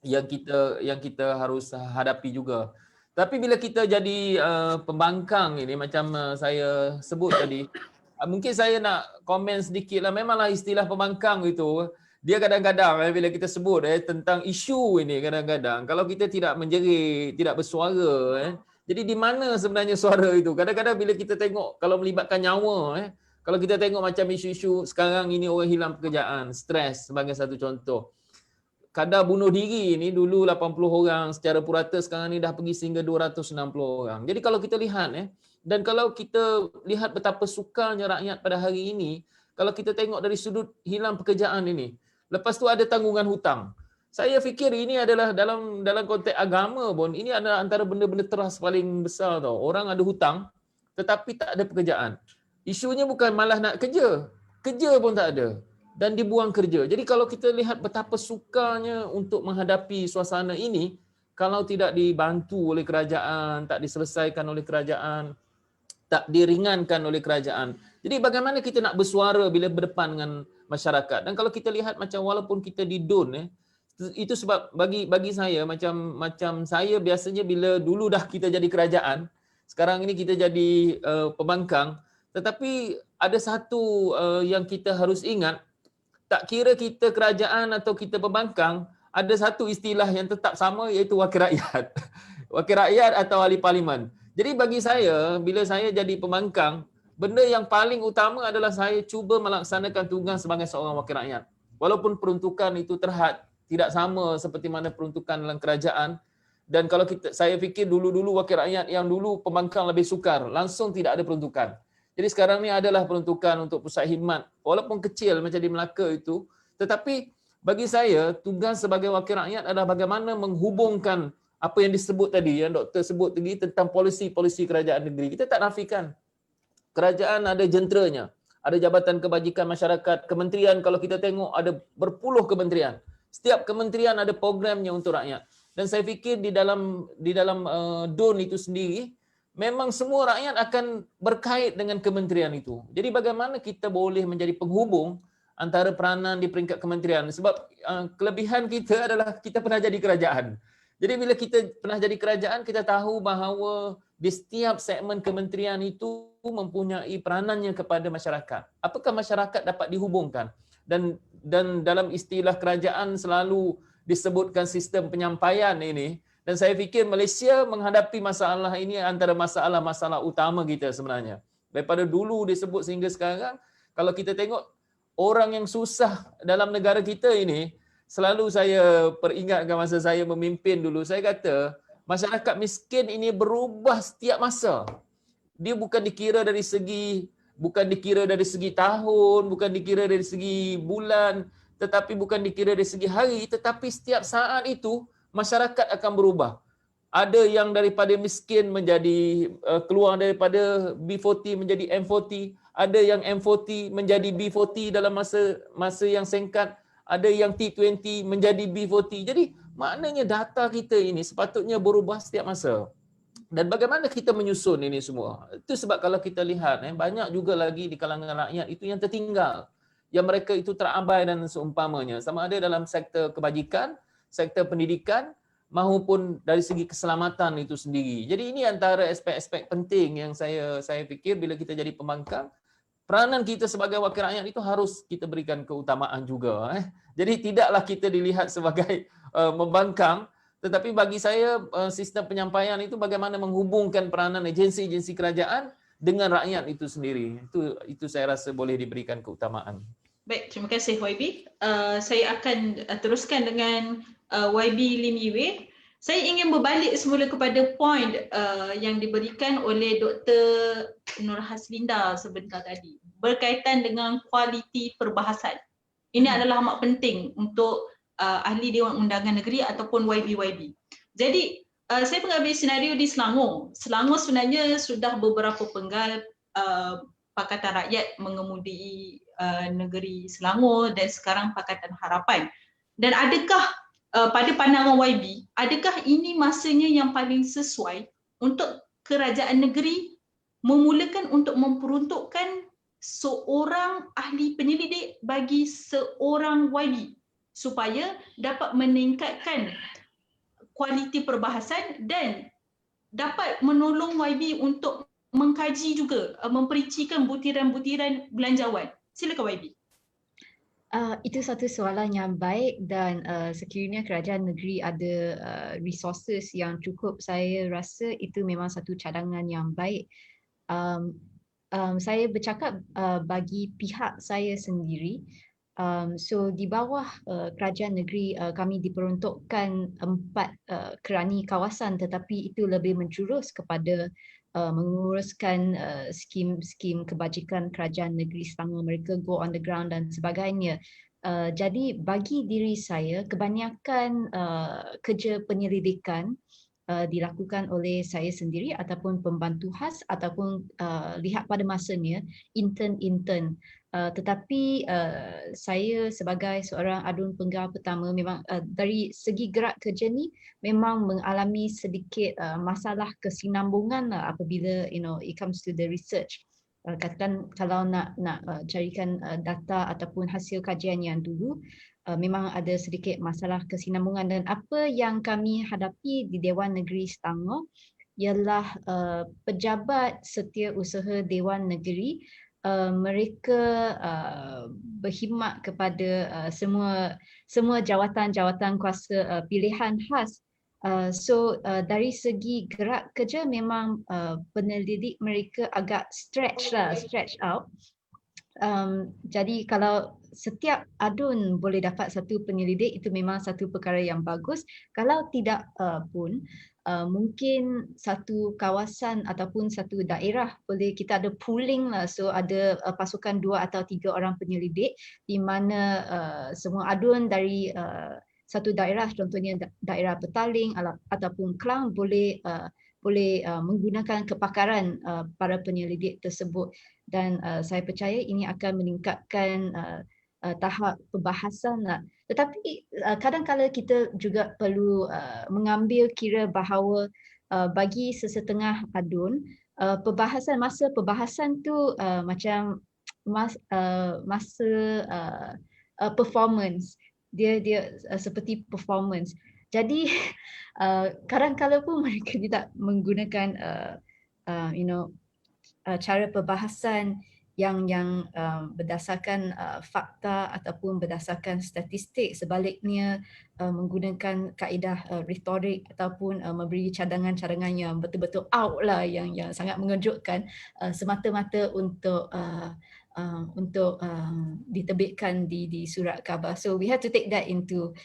yang kita harus hadapi juga. Tapi bila kita jadi pembangkang ini, macam saya sebut tadi, mungkin saya nak komen sedikit lah. Memanglah istilah pembangkang itu, dia kadang-kadang bila kita sebut tentang isu ini, kadang-kadang kalau kita tidak menjerit, tidak bersuara, jadi di mana sebenarnya suara itu? Kadang-kadang bila kita tengok kalau melibatkan nyawa, kalau kita tengok macam isu-isu sekarang ini, orang hilang pekerjaan, stres sebagai satu contoh. Kadar bunuh diri ni dulu 80 orang secara purata, sekarang ni dah pergi sehingga 260 orang. Jadi kalau kita lihat dan kalau kita lihat betapa sukarnya rakyat pada hari ini, kalau kita tengok dari sudut hilang pekerjaan ini, lepas tu ada tanggungan hutang. Saya fikir ini adalah dalam konteks agama pun, ini adalah antara benda-benda teras paling besar tau. Orang ada hutang tetapi tak ada pekerjaan. Isunya bukan malah nak kerja pun tak ada. Dan dibuang kerja. Jadi kalau kita lihat betapa sukarnya untuk menghadapi suasana ini, kalau tidak dibantu oleh kerajaan, tak diselesaikan oleh kerajaan, tak diringankan oleh kerajaan. Jadi bagaimana kita nak bersuara bila berdepan dengan masyarakat? Dan kalau kita lihat macam walaupun kita di DUN, itu sebab bagi saya macam saya biasanya bila dulu dah kita jadi kerajaan, sekarang ini kita jadi pembangkang, tetapi ada satu yang kita harus ingat, tak kira kita kerajaan atau kita pembangkang, ada satu istilah yang tetap sama, iaitu wakil rakyat. Wakil rakyat atau ahli parlimen. Jadi bagi saya, bila saya jadi pembangkang, benda yang paling utama adalah saya cuba melaksanakan tugas sebagai seorang wakil rakyat. Walaupun peruntukan itu terhad, tidak sama seperti mana peruntukan dalam kerajaan. Dan kalau saya fikir dulu-dulu wakil rakyat yang dulu pembangkang lebih sukar, langsung tidak ada peruntukan. Jadi sekarang ni adalah peruntukan untuk pusat khidmat, walaupun kecil macam di Melaka itu, tetapi bagi saya tugas sebagai wakil rakyat adalah bagaimana menghubungkan apa yang disebut tadi, yang doktor sebut tadi tentang polisi-polisi kerajaan negeri. Kita tak nafikan kerajaan ada jenteranya, ada Jabatan Kebajikan Masyarakat, kementerian kalau kita tengok ada berpuluh kementerian. Setiap kementerian ada programnya untuk rakyat. Dan saya fikir di dalam DUN itu sendiri, memang semua rakyat akan berkait dengan kementerian itu. Jadi bagaimana kita boleh menjadi penghubung antara peranan di peringkat kementerian. Sebab kelebihan kita adalah kita pernah jadi kerajaan. Jadi bila kita pernah jadi kerajaan, kita tahu bahawa di setiap segmen kementerian itu mempunyai peranannya kepada masyarakat. Apakah masyarakat dapat dihubungkan? Dan dalam istilah kerajaan selalu disebutkan sistem penyampaian ini. Dan saya fikir Malaysia menghadapi masalah ini antara masalah-masalah utama kita sebenarnya. Daripada dulu disebut sehingga sekarang, kalau kita tengok orang yang susah dalam negara kita ini, selalu saya peringatkan masa saya memimpin dulu, saya kata masyarakat miskin ini berubah setiap masa. Dia bukan dikira dari segi tahun, bukan dikira dari segi bulan, tetapi bukan dikira dari segi hari, tetapi setiap saat itu masyarakat akan berubah. Ada yang daripada miskin menjadi keluar daripada B40 menjadi M40, ada yang M40 menjadi B40 dalam masa yang singkat, ada yang T20 menjadi B40. Jadi maknanya data kita ini sepatutnya berubah setiap masa. Dan bagaimana kita menyusun ini semua? Itu sebab kalau kita lihat banyak juga lagi di kalangan rakyat itu yang tertinggal. Yang mereka itu terabai dan seumpamanya. Sama ada dalam sektor kebajikan, sektor pendidikan maupun dari segi keselamatan itu sendiri. Jadi ini antara aspek-aspek penting yang saya fikir bila kita jadi pembangkang, peranan kita sebagai wakil rakyat itu harus kita berikan keutamaan juga. Jadi tidaklah kita dilihat sebagai membangkang, tetapi bagi saya sistem penyampaian itu bagaimana menghubungkan peranan agensi-agensi kerajaan dengan rakyat itu sendiri. Itu saya rasa boleh diberikan keutamaan. Baik, terima kasih YB. Saya akan teruskan dengan YB Lim Yiwei. Saya ingin berbalik semula kepada poin yang diberikan oleh Dr. Nur Haslinda sebentar tadi berkaitan dengan kualiti perbahasan. Ini adalah amat penting untuk ahli Dewan Undangan Negeri ataupun YB. Jadi saya mengambil senario di Selangor. Selangor sebenarnya sudah beberapa penggal Pakatan Rakyat mengemudi negeri Selangor dan sekarang Pakatan Harapan. Dan adakah pada pandangan YB, adakah ini masanya yang paling sesuai untuk kerajaan negeri memulakan untuk memperuntukkan seorang ahli penyelidik bagi seorang YB supaya dapat meningkatkan kualiti perbahasan dan dapat menolong YB untuk mengkaji juga, mempericikan butiran-butiran belanjawan. Silakan YB. Itu satu soalan yang baik dan sekiranya kerajaan negeri ada resources yang cukup, saya rasa itu memang satu cadangan yang baik. Saya bercakap bagi pihak saya sendiri. So di bawah kerajaan negeri kami diperuntukkan 4 kerani kawasan, tetapi itu lebih menjurus kepada menguruskan skim-skim kebajikan kerajaan negeri Selangor, mereka go on the ground dan sebagainya. Jadi bagi diri saya, kebanyakan kerja penyelidikan dilakukan oleh saya sendiri ataupun pembantu khas ataupun lihat pada masanya intern. Tetapi saya sebagai seorang adun penggal pertama memang dari segi gerak kerja ni memang mengalami sedikit masalah kesinambungan apabila it comes to the research. Katakan kalau nak carikan data ataupun hasil kajian yang dulu, memang ada sedikit masalah kesinambungan, dan apa yang kami hadapi di Dewan Negeri Selangor ialah pejabat setiausaha Dewan Negeri mereka berkhidmat kepada semua jawatan-jawatan kuasa pilihan khas. So dari segi gerak kerja memang penyelidik mereka agak stretch out. Jadi kalau setiap adun boleh dapat satu penyelidik, itu memang satu perkara yang bagus. Kalau tidak pun mungkin satu kawasan ataupun satu daerah boleh kita ada pooling lah. So ada pasukan 2 atau 3 orang penyelidik di mana semua adun dari satu daerah, contohnya daerah Petaling ataupun Klang boleh menggunakan kepakaran para penyelidik tersebut, dan saya percaya ini akan meningkatkan tahap perbahasan lah. Tetapi kadang-kadang kita juga perlu mengambil kira bahawa bagi sesetengah adun masa perbahasan tu macam masa performance, dia seperti performance. Jadi kadang-kadang pun mereka tidak menggunakan cara perbahasan yang berdasarkan fakta ataupun berdasarkan statistik. Sebaliknya menggunakan kaedah retorik ataupun memberi cadangan-cadangan yang betul-betul out lah, yang sangat mengejutkan semata-mata untuk untuk diterbitkan di surat khabar. So we have to take that into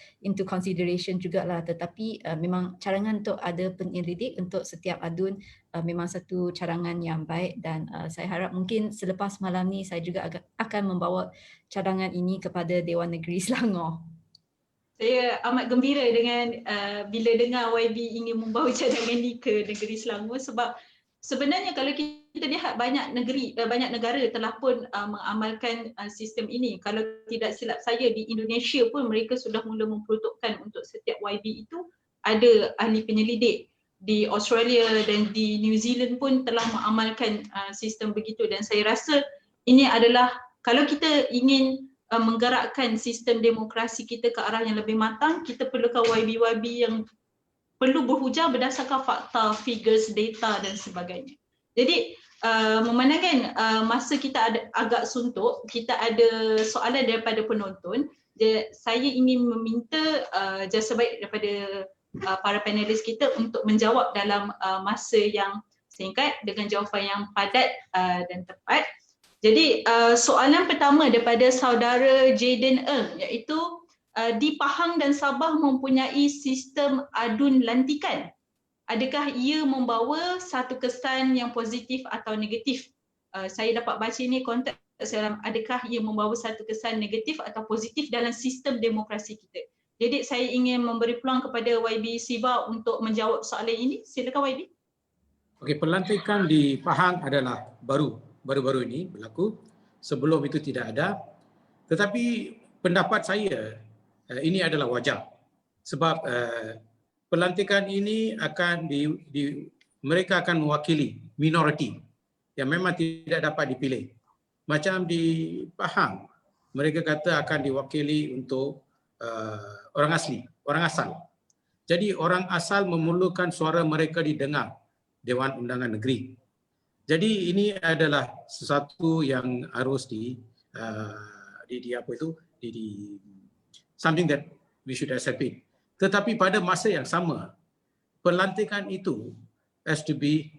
consideration jugalah. Tetapi memang carangan untuk ada penyelidik untuk setiap adun memang satu carangan yang baik, dan saya harap mungkin selepas malam ni saya juga akan membawa cadangan ini kepada Dewan Negeri Selangor. Saya amat gembira dengan bila dengar YB ingin membawa cadangan ini ke negeri Selangor, sebab sebenarnya kalau kita lihat banyak negara telah pun mengamalkan sistem ini. Kalau tidak silap saya, di Indonesia pun mereka sudah mula memperuntukkan untuk setiap YB itu ada ahli penyelidik. Di Australia dan di New Zealand pun telah mengamalkan sistem begitu, dan saya rasa ini adalah, kalau kita ingin menggerakkan sistem demokrasi kita ke arah yang lebih matang, kita perlukan YB-YB yang perlu berhujah berdasarkan fakta, figures, data dan sebagainya. Jadi memandangkan masa kita agak suntuk, kita ada soalan daripada penonton. Saya ingin meminta jasa baik daripada para panelis kita untuk menjawab dalam masa yang singkat dengan jawapan yang padat dan tepat. Jadi soalan pertama daripada saudara Jaden Ng, iaitu di Pahang dan Sabah mempunyai sistem adun lantikan. Adakah ia membawa satu kesan yang positif atau negatif? Saya dapat baca ini konteks dalam adakah ia membawa satu kesan negatif atau positif dalam sistem demokrasi kita. Jadi saya ingin memberi peluang kepada YB Siva untuk menjawab soalan ini. Silakan YB. Okey, pelantikan di Pahang adalah baru-baru ini berlaku. Sebelum itu tidak ada. Tetapi pendapat saya ini adalah wajar. Sebab pelantikan ini akan mereka akan mewakili minoriti yang memang tidak dapat dipilih. Macam di Pahang, mereka kata akan diwakili untuk orang asli, orang asal. Jadi orang asal memerlukan suara mereka didengar Dewan Undangan Negeri. Jadi ini adalah sesuatu yang harus something that we should accept it. Tetapi pada masa yang sama, pelantikan itu has to be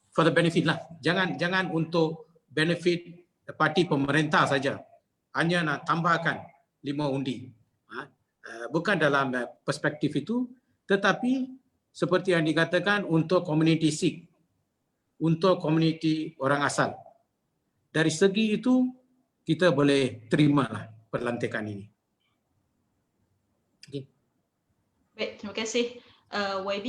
for the benefit lah. Jangan untuk benefit parti pemerintah saja. Hanya nak tambahkan 5 undi. Bukan dalam perspektif itu, tetapi seperti yang dikatakan untuk community Sikh, untuk komuniti orang asal. Dari segi itu, kita boleh terimalah pelantikan ini. Okay. Baik, terima kasih YB.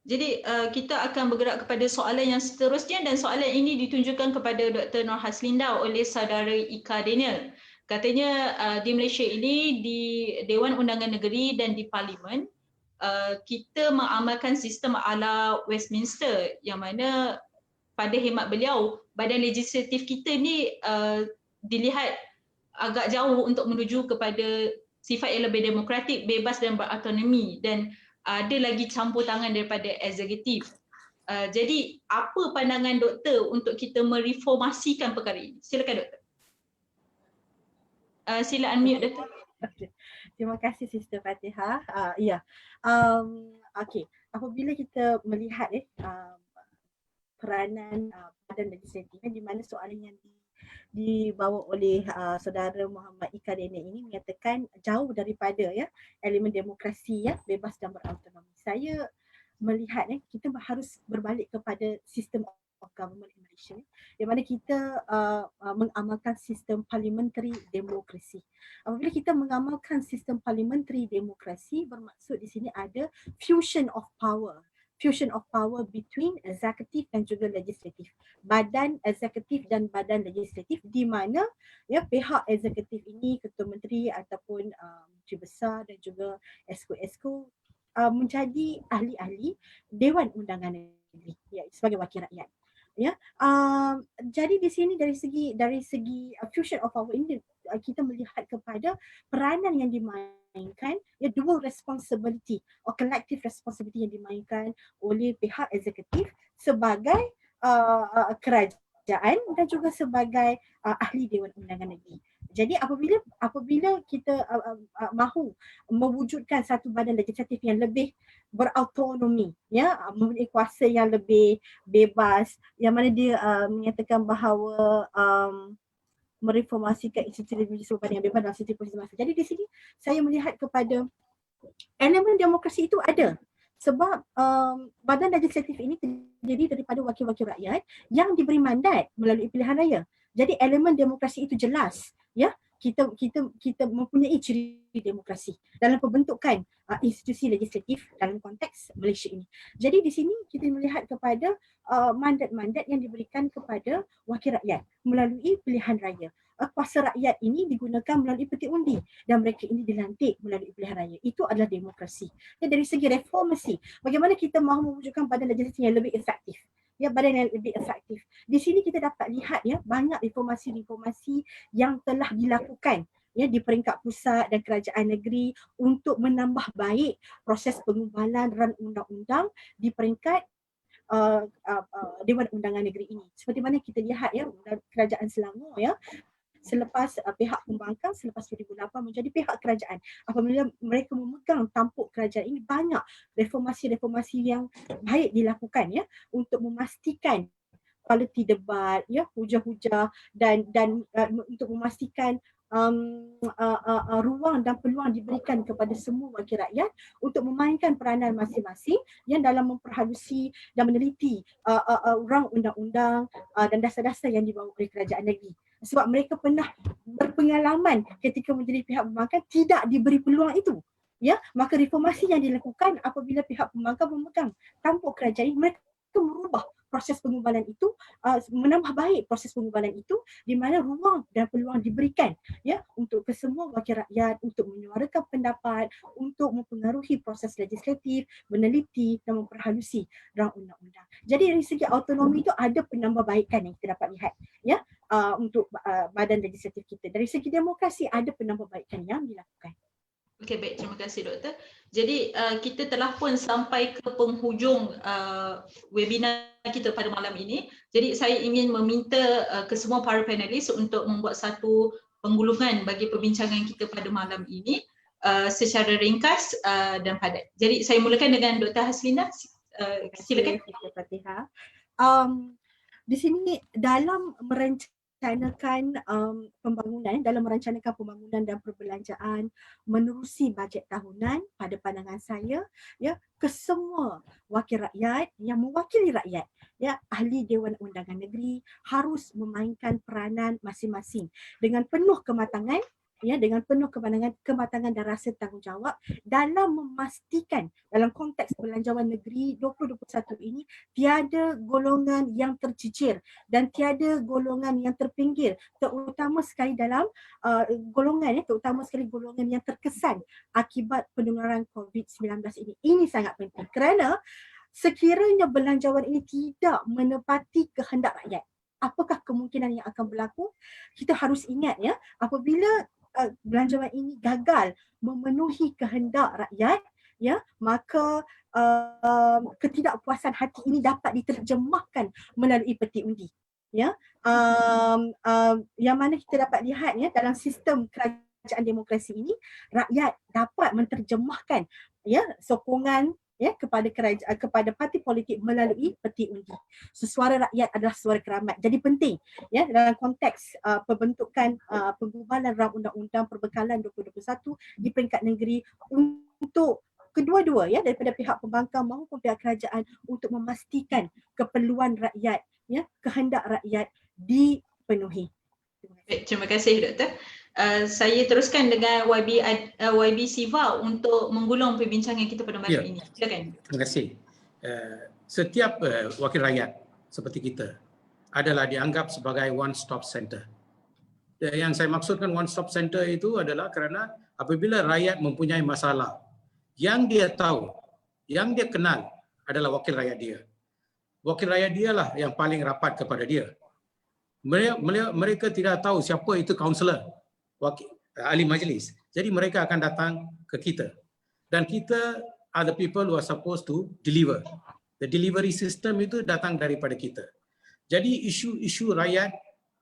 Jadi kita akan bergerak kepada soalan yang seterusnya, dan soalan ini ditunjukkan kepada Dr. Nur Haslinda oleh saudara Ika Daniel. Katanya di Malaysia ini, di Dewan Undangan Negeri dan di Parlimen, kita mengamalkan sistem ala Westminster, yang mana pada khidmat beliau, badan legislatif kita ni dilihat agak jauh untuk menuju kepada sifat yang lebih demokratik, bebas dan berautonomi, dan ada lagi campur tangan daripada eksekutif. Jadi apa pandangan doktor untuk kita mereformasikan perkara ini? Silakan doktor. Sila unmute doktor. Okay. Terima kasih Sister Fatihah. Okey, apabila kita melihat peranan badan legislatif di mana soalan yang dibawa oleh saudara Muhammad Ika Daniel ini menyatakan jauh daripada elemen demokrasi bebas dan berautonomi. Saya melihat kita harus berbalik kepada sistem of government in Malaysia, di mana kita mengamalkan sistem parliamentary demokrasi. Apabila kita mengamalkan sistem parliamentary demokrasi, bermaksud di sini ada fusion of power between eksekutif dan juga legislatif. Badan eksekutif dan badan legislatif, di mana pihak eksekutif ini, ketua menteri ataupun menteri besar dan juga esko-esko menjadi ahli-ahli Dewan Undangan Negeri sebagai wakil rakyat. Jadi di sini dari segi fusion of power ini kita melihat kepada peranan yang dimainkan, dual responsibility or collective responsibility yang dimainkan oleh pihak eksekutif sebagai kerajaan dan juga sebagai ahli Dewan Undangan Negeri. Jadi apabila kita mahu mewujudkan satu badan legislatif yang lebih berautonomi, ya, mempunyai kuasa yang lebih bebas, yang mana dia menyatakan bahawa mereformasikan institusi legislatif yang bebas dalam setiap proses masa. Jadi di sini saya melihat kepada elemen demokrasi itu ada. Sebab badan legislatif ini terdiri daripada wakil-wakil rakyat yang diberi mandat melalui pilihan raya. Jadi elemen demokrasi itu jelas, ya. Kita mempunyai ciri demokrasi dalam pembentukan institusi legislatif dalam konteks Malaysia ini. Jadi di sini kita melihat kepada mandat-mandat yang diberikan kepada wakil rakyat melalui pilihan raya. Kuasa rakyat ini digunakan melalui peti undi dan mereka ini dilantik melalui pilihan raya. Itu adalah demokrasi. Dan dari segi reformasi, bagaimana kita mahu mewujudkan badan legislatif yang lebih efektif? Ya, badan yang lebih efektif. Di sini kita dapat lihat, ya, banyak reformasi-reformasi yang telah dilakukan, ya, di peringkat pusat dan kerajaan negeri untuk menambah baik proses pengubahan ran undang-undang di peringkat Dewan Undangan Negeri ini. Seperti mana kita lihat, ya, kerajaan Selangor, ya, selepas pihak pembangkang selepas 2008 menjadi pihak kerajaan. Apabila mereka memegang tampuk kerajaan ini, banyak reformasi-reformasi yang baik dilakukan, ya, untuk memastikan kualiti debat, ya, hujah-hujah dan untuk memastikan ruang dan peluang diberikan kepada semua wakil rakyat untuk memainkan peranan masing-masing yang dalam memperhalusi dan meneliti rang undang-undang dan dasar-dasar yang dibawa oleh kerajaan negeri. Sebab mereka pernah berpengalaman ketika menjadi pihak pembangkang tidak diberi peluang itu. Ya, maka reformasi yang dilakukan apabila pihak pembangkang memegang tampuk kerajaan, mereka merubah proses pengubahan itu, menambah baik proses pengubahan itu, di mana ruang dan peluang diberikan, ya, untuk kesemua wakil rakyat untuk menyuarakan pendapat, untuk mempengaruhi proses legislatif, meneliti dan memperhalusi rang undang-undang. Jadi dari segi autonomi itu ada penambahbaikan yang kita dapat lihat, ya, untuk badan legislatif kita. Dari segi demokrasi ada penambahbaikan yang dilakukan. Okey, baik, terima kasih Doktor. Jadi kita telah pun sampai ke penghujung webinar kita pada malam ini. Jadi saya ingin meminta kesemua para panelis untuk membuat satu penggulungan bagi perbincangan kita pada malam ini secara ringkas dan padat. Jadi saya mulakan dengan Dr. Haslina. Silakan. Fatihah. Di sini dalam merancangkan pembangunan, dalam merencanakan pembangunan dan perbelanjaan menerusi bajet tahunan, pada pandangan saya, ya, kesemua wakil rakyat yang mewakili rakyat, ya, ahli Dewan Undangan Negeri harus memainkan peranan masing-masing dengan penuh kematangan, ya, dengan penuh kematangan dan rasa tanggungjawab dalam memastikan dalam konteks Belanjawan Negeri 2021 ini tiada golongan yang tercicir dan tiada golongan yang terpinggir, terutama sekali dalam golongan, ya, terutama sekali golongan yang terkesan akibat penularan COVID-19 ini. Ini sangat penting kerana sekiranya belanjawan ini tidak menepati kehendak rakyat, apakah kemungkinan yang akan berlaku? Kita harus ingat, ya, apabila belanjawan ini gagal memenuhi kehendak rakyat, ya, maka ketidakpuasan hati ini dapat diterjemahkan melalui peti undi, ya. Yang mana kita dapat lihat, ya, dalam sistem kerajaan demokrasi ini rakyat dapat menterjemahkan, ya, sokongan, ya, kepada parti politik melalui peti undi. Suara rakyat adalah suara keramat. Jadi penting, ya, dalam konteks pembentukan pengubahan rang undang-undang perbekalan 2021 di peringkat negeri untuk kedua-dua, ya, daripada pihak pembangkang maupun pihak kerajaan untuk memastikan keperluan rakyat, ya, kehendak rakyat dipenuhi. Baik, terima kasih Doktor. Saya teruskan dengan YB Siva untuk menggulung perbincangan kita pada malam ini. Silakan. Terima kasih. Setiap wakil rakyat seperti kita adalah dianggap sebagai one-stop center. Yang saya maksudkan one-stop center itu adalah kerana apabila rakyat mempunyai masalah, yang dia tahu, yang dia kenal adalah wakil rakyat dia. Wakil rakyat dialah yang paling rapat kepada dia. Mereka tidak tahu siapa itu kaunselor, ahli majlis. Jadi mereka akan datang ke kita. Dan kita are the people who are supposed to deliver. The delivery system itu datang daripada kita. Jadi isu-isu rakyat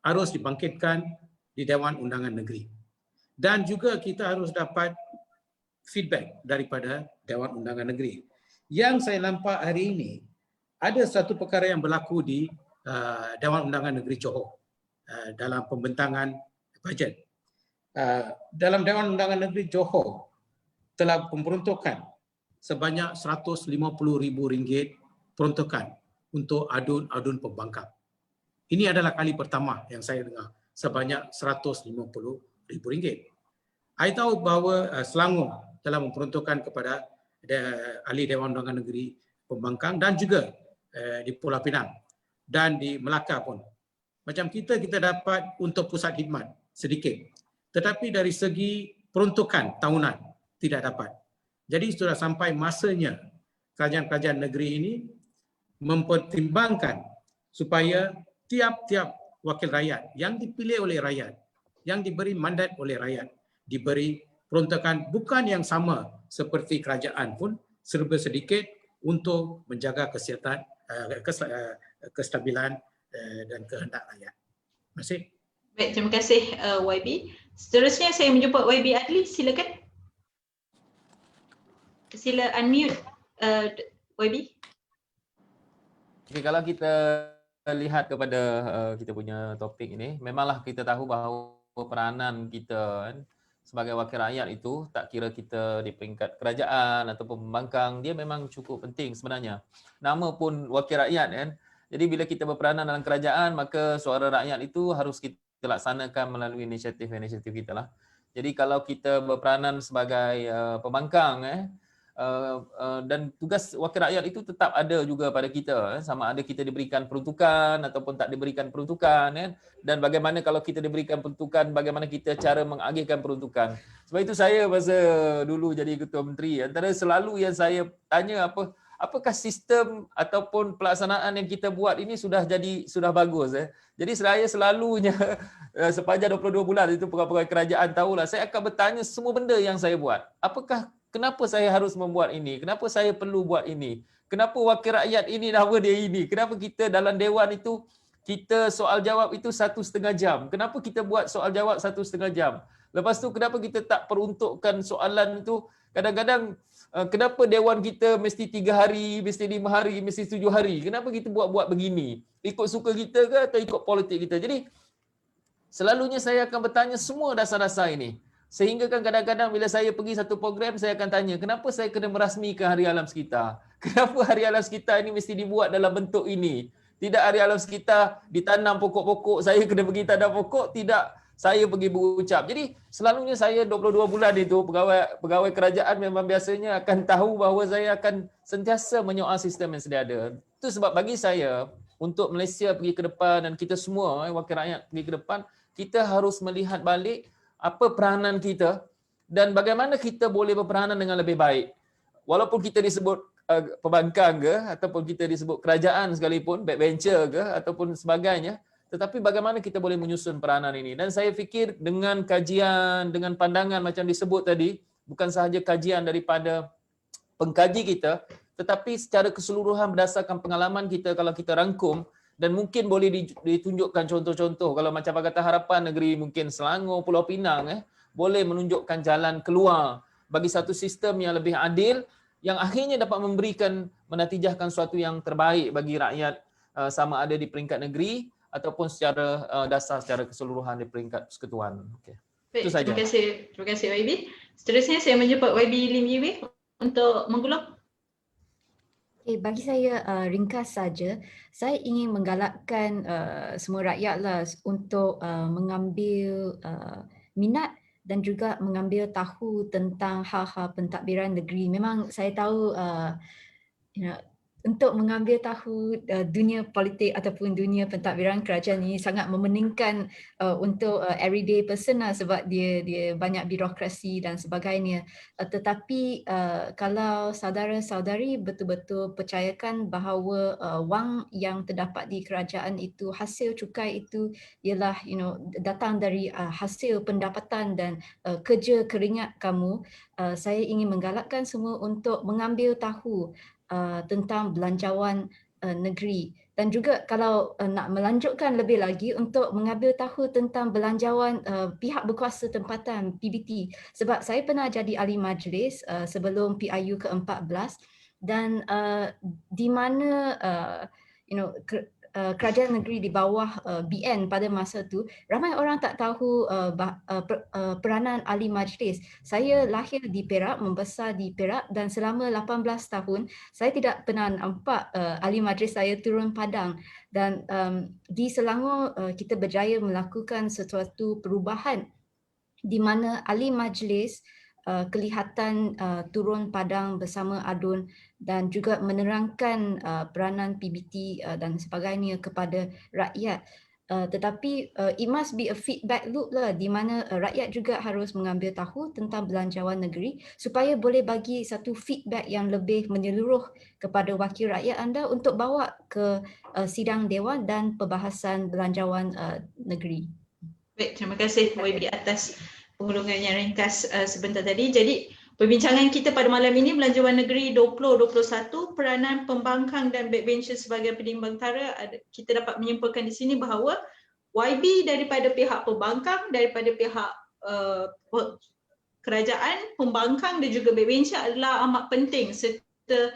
harus dibangkitkan, di Dewan Undangan Negeri. Dan juga kita harus dapat feedback daripada Dewan Undangan Negeri. Yang saya nampak hari ini, ada satu perkara yang berlaku di Dewan Undangan Negeri Johor dalam pembentangan bajet. Dalam Dewan Undangan Negeri Johor telah memperuntukkan sebanyak RM150,000 peruntukan untuk adun pembangkang. Ini adalah kali pertama yang saya dengar sebanyak RM150,000. Saya tahu bahawa Selangor telah memperuntukkan kepada ahli Dewan Undangan Negeri Pembangkang dan juga di Pulau Pinang dan di Melaka pun. Macam kita dapat untuk pusat khidmat sedikit. Tetapi dari segi peruntukan tahunan tidak dapat. Jadi sudah sampai masanya kerajaan-kerajaan negeri ini mempertimbangkan supaya tiap-tiap wakil rakyat yang dipilih oleh rakyat, yang diberi mandat oleh rakyat, diberi peruntukan bukan yang sama seperti kerajaan pun, serba sedikit untuk menjaga kesihatan, kestabilan dan kehendak rakyat. Terima kasih. Baik, terima kasih YB. Seterusnya saya menjumpa YB Adli, silakan. Sila unmute YB. Okay, kalau kita lihat kepada kita punya topik ini, memanglah kita tahu bahawa peranan kita sebagai wakil rakyat itu, tak kira kita di peringkat kerajaan ataupun pembangkang, dia memang cukup penting sebenarnya. Nama pun wakil rakyat kan. Jadi bila kita berperanan dalam kerajaan, maka suara rakyat itu harus kita laksanakan melalui inisiatif-inisiatif kita lah. Jadi kalau kita berperanan sebagai pembangkang dan tugas wakil rakyat itu tetap ada juga pada kita, sama ada kita diberikan peruntukan ataupun tak diberikan peruntukan, dan bagaimana kalau kita diberikan peruntukan, bagaimana kita cara mengagihkan peruntukan. Sebab itu saya masa dulu jadi ketua menteri, antara selalu yang saya tanya apakah sistem ataupun pelaksanaan yang kita buat ini sudah bagus. Jadi saya selalunya sepanjang 22 bulan itu pegawai kerajaan tahulah, saya akan bertanya semua benda yang saya buat. Kenapa saya harus membuat ini? Kenapa saya perlu buat ini? Kenapa wakil rakyat ini nama dia ini? Kenapa kita dalam dewan itu kita soal jawab itu 1,5 jam? Kenapa kita buat soal jawab 1,5 jam? Lepas tu kenapa kita tak peruntukkan soalan itu? Kadang-kadang kenapa dewan kita mesti 3 hari, mesti 5 hari, mesti 7 hari? Kenapa kita buat begini? Ikut suka kita ke atau ikut politik kita? Jadi selalunya saya akan bertanya semua dasar-dasar ini. Sehingga kan kadang-kadang bila saya pergi satu program, saya akan tanya, kenapa saya kena merasmikan Hari Alam Sekitar? Kenapa Hari Alam Sekitar ini mesti dibuat dalam bentuk ini? Tidak Hari Alam Sekitar ditanam pokok-pokok, saya kena pergi tanam pokok, tidak saya pergi berucap. Jadi selalunya saya 22 bulan itu, pegawai kerajaan memang biasanya akan tahu bahawa saya akan sentiasa menyoal sistem yang sedia ada. Itu sebab bagi saya, untuk Malaysia pergi ke depan dan kita semua, wakil rakyat pergi ke depan, kita harus melihat balik apa peranan kita dan bagaimana kita boleh berperanan dengan lebih baik. Walaupun kita disebut pembangkang ke ataupun kita disebut kerajaan sekalipun, backbencher ke ataupun sebagainya, tetapi bagaimana kita boleh menyusun peranan ini. Dan saya fikir dengan kajian, dengan pandangan macam disebut tadi, bukan sahaja kajian daripada pengkaji kita, tetapi secara keseluruhan berdasarkan pengalaman kita kalau kita rangkum, dan mungkin boleh ditunjukkan contoh-contoh. Kalau macam Pakatan Harapan negeri mungkin Selangor, Pulau Pinang, boleh menunjukkan jalan keluar bagi satu sistem yang lebih adil, yang akhirnya dapat menatijahkan sesuatu yang terbaik bagi rakyat, sama ada di peringkat negeri ataupun secara dasar, secara keseluruhan di peringkat persekutuan. Okay. Itu saja. Terima kasih YB. Seterusnya saya menjumpa YB Lim Yiwei untuk menggulung. Bagi saya ringkas saja, saya ingin menggalakkan semua rakyatlah untuk mengambil minat dan juga mengambil tahu tentang hal-hal pentadbiran negeri. Memang saya tahu untuk mengambil tahu dunia politik ataupun dunia pentadbiran kerajaan ini sangat memeningkan untuk everyday person lah, sebab dia banyak birokrasi dan sebagainya. Tetapi kalau saudara-saudari betul-betul percayakan bahawa wang yang terdapat di kerajaan itu, hasil cukai itu ialah datang dari hasil pendapatan dan kerja keringat kamu, saya ingin menggalakkan semua untuk mengambil tahu tentang belanjawan negeri. Dan juga kalau nak melanjutkan lebih lagi untuk mengambil tahu tentang belanjawan pihak berkuasa tempatan PBT, sebab saya pernah jadi ahli majlis sebelum PIU ke-14 dan di mana kerajaan negeri di bawah BN pada masa tu, ramai orang tak tahu peranan ahli majlis. Saya lahir di Perak, membesar di Perak dan selama 18 tahun saya tidak pernah nampak ahli majlis saya turun padang. Dan di Selangor kita berjaya melakukan sesuatu perubahan di mana ahli majlis kelihatan turun padang bersama ADUN dan juga menerangkan peranan PBT dan sebagainya kepada rakyat. Tetapi it must be a feedback loop lah, di mana rakyat juga harus mengambil tahu tentang belanjawan negeri supaya boleh bagi satu feedback yang lebih menyeluruh kepada wakil rakyat anda untuk bawa ke sidang dewan dan perbahasan belanjawan negeri. Baik, terima kasih YB atas pengulungan yang ringkas sebentar tadi. Jadi perbincangan kita pada malam ini belanjawan negeri 2021, peranan pembangkang dan backbencher sebagai penimbang tara. Kita dapat menyimpulkan di sini bahawa YB daripada pihak pembangkang, daripada pihak kerajaan, pembangkang dan juga backbencher adalah amat penting, serta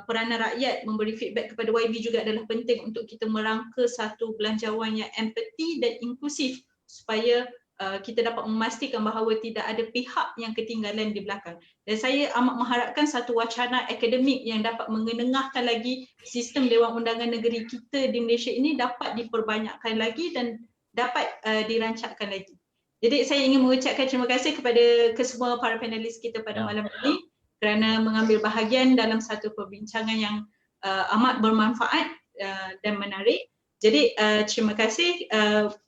peranan rakyat memberi feedback kepada YB juga adalah penting untuk kita merangka satu belanjawan yang empathy dan inklusif supaya kita dapat memastikan bahawa tidak ada pihak yang ketinggalan di belakang. Dan saya amat mengharapkan satu wacana akademik yang dapat mengenengahkan lagi sistem Dewan Undangan Negeri kita di Malaysia ini dapat diperbanyakkan lagi dan dapat dirancangkan lagi. Jadi saya ingin mengucapkan terima kasih kepada kesemua para panelis kita pada malam ini kerana mengambil bahagian dalam satu perbincangan yang amat bermanfaat dan menarik. Jadi terima kasih.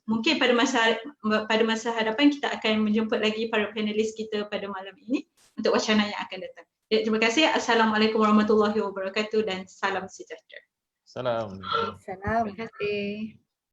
Mungkin pada masa hadapan kita akan menjemput lagi para panelis kita pada malam ini untuk wacana yang akan datang. Jadi, terima kasih. Assalamualaikum warahmatullahi wabarakatuh dan salam sejahtera. Salam. Salam. Terima kasih.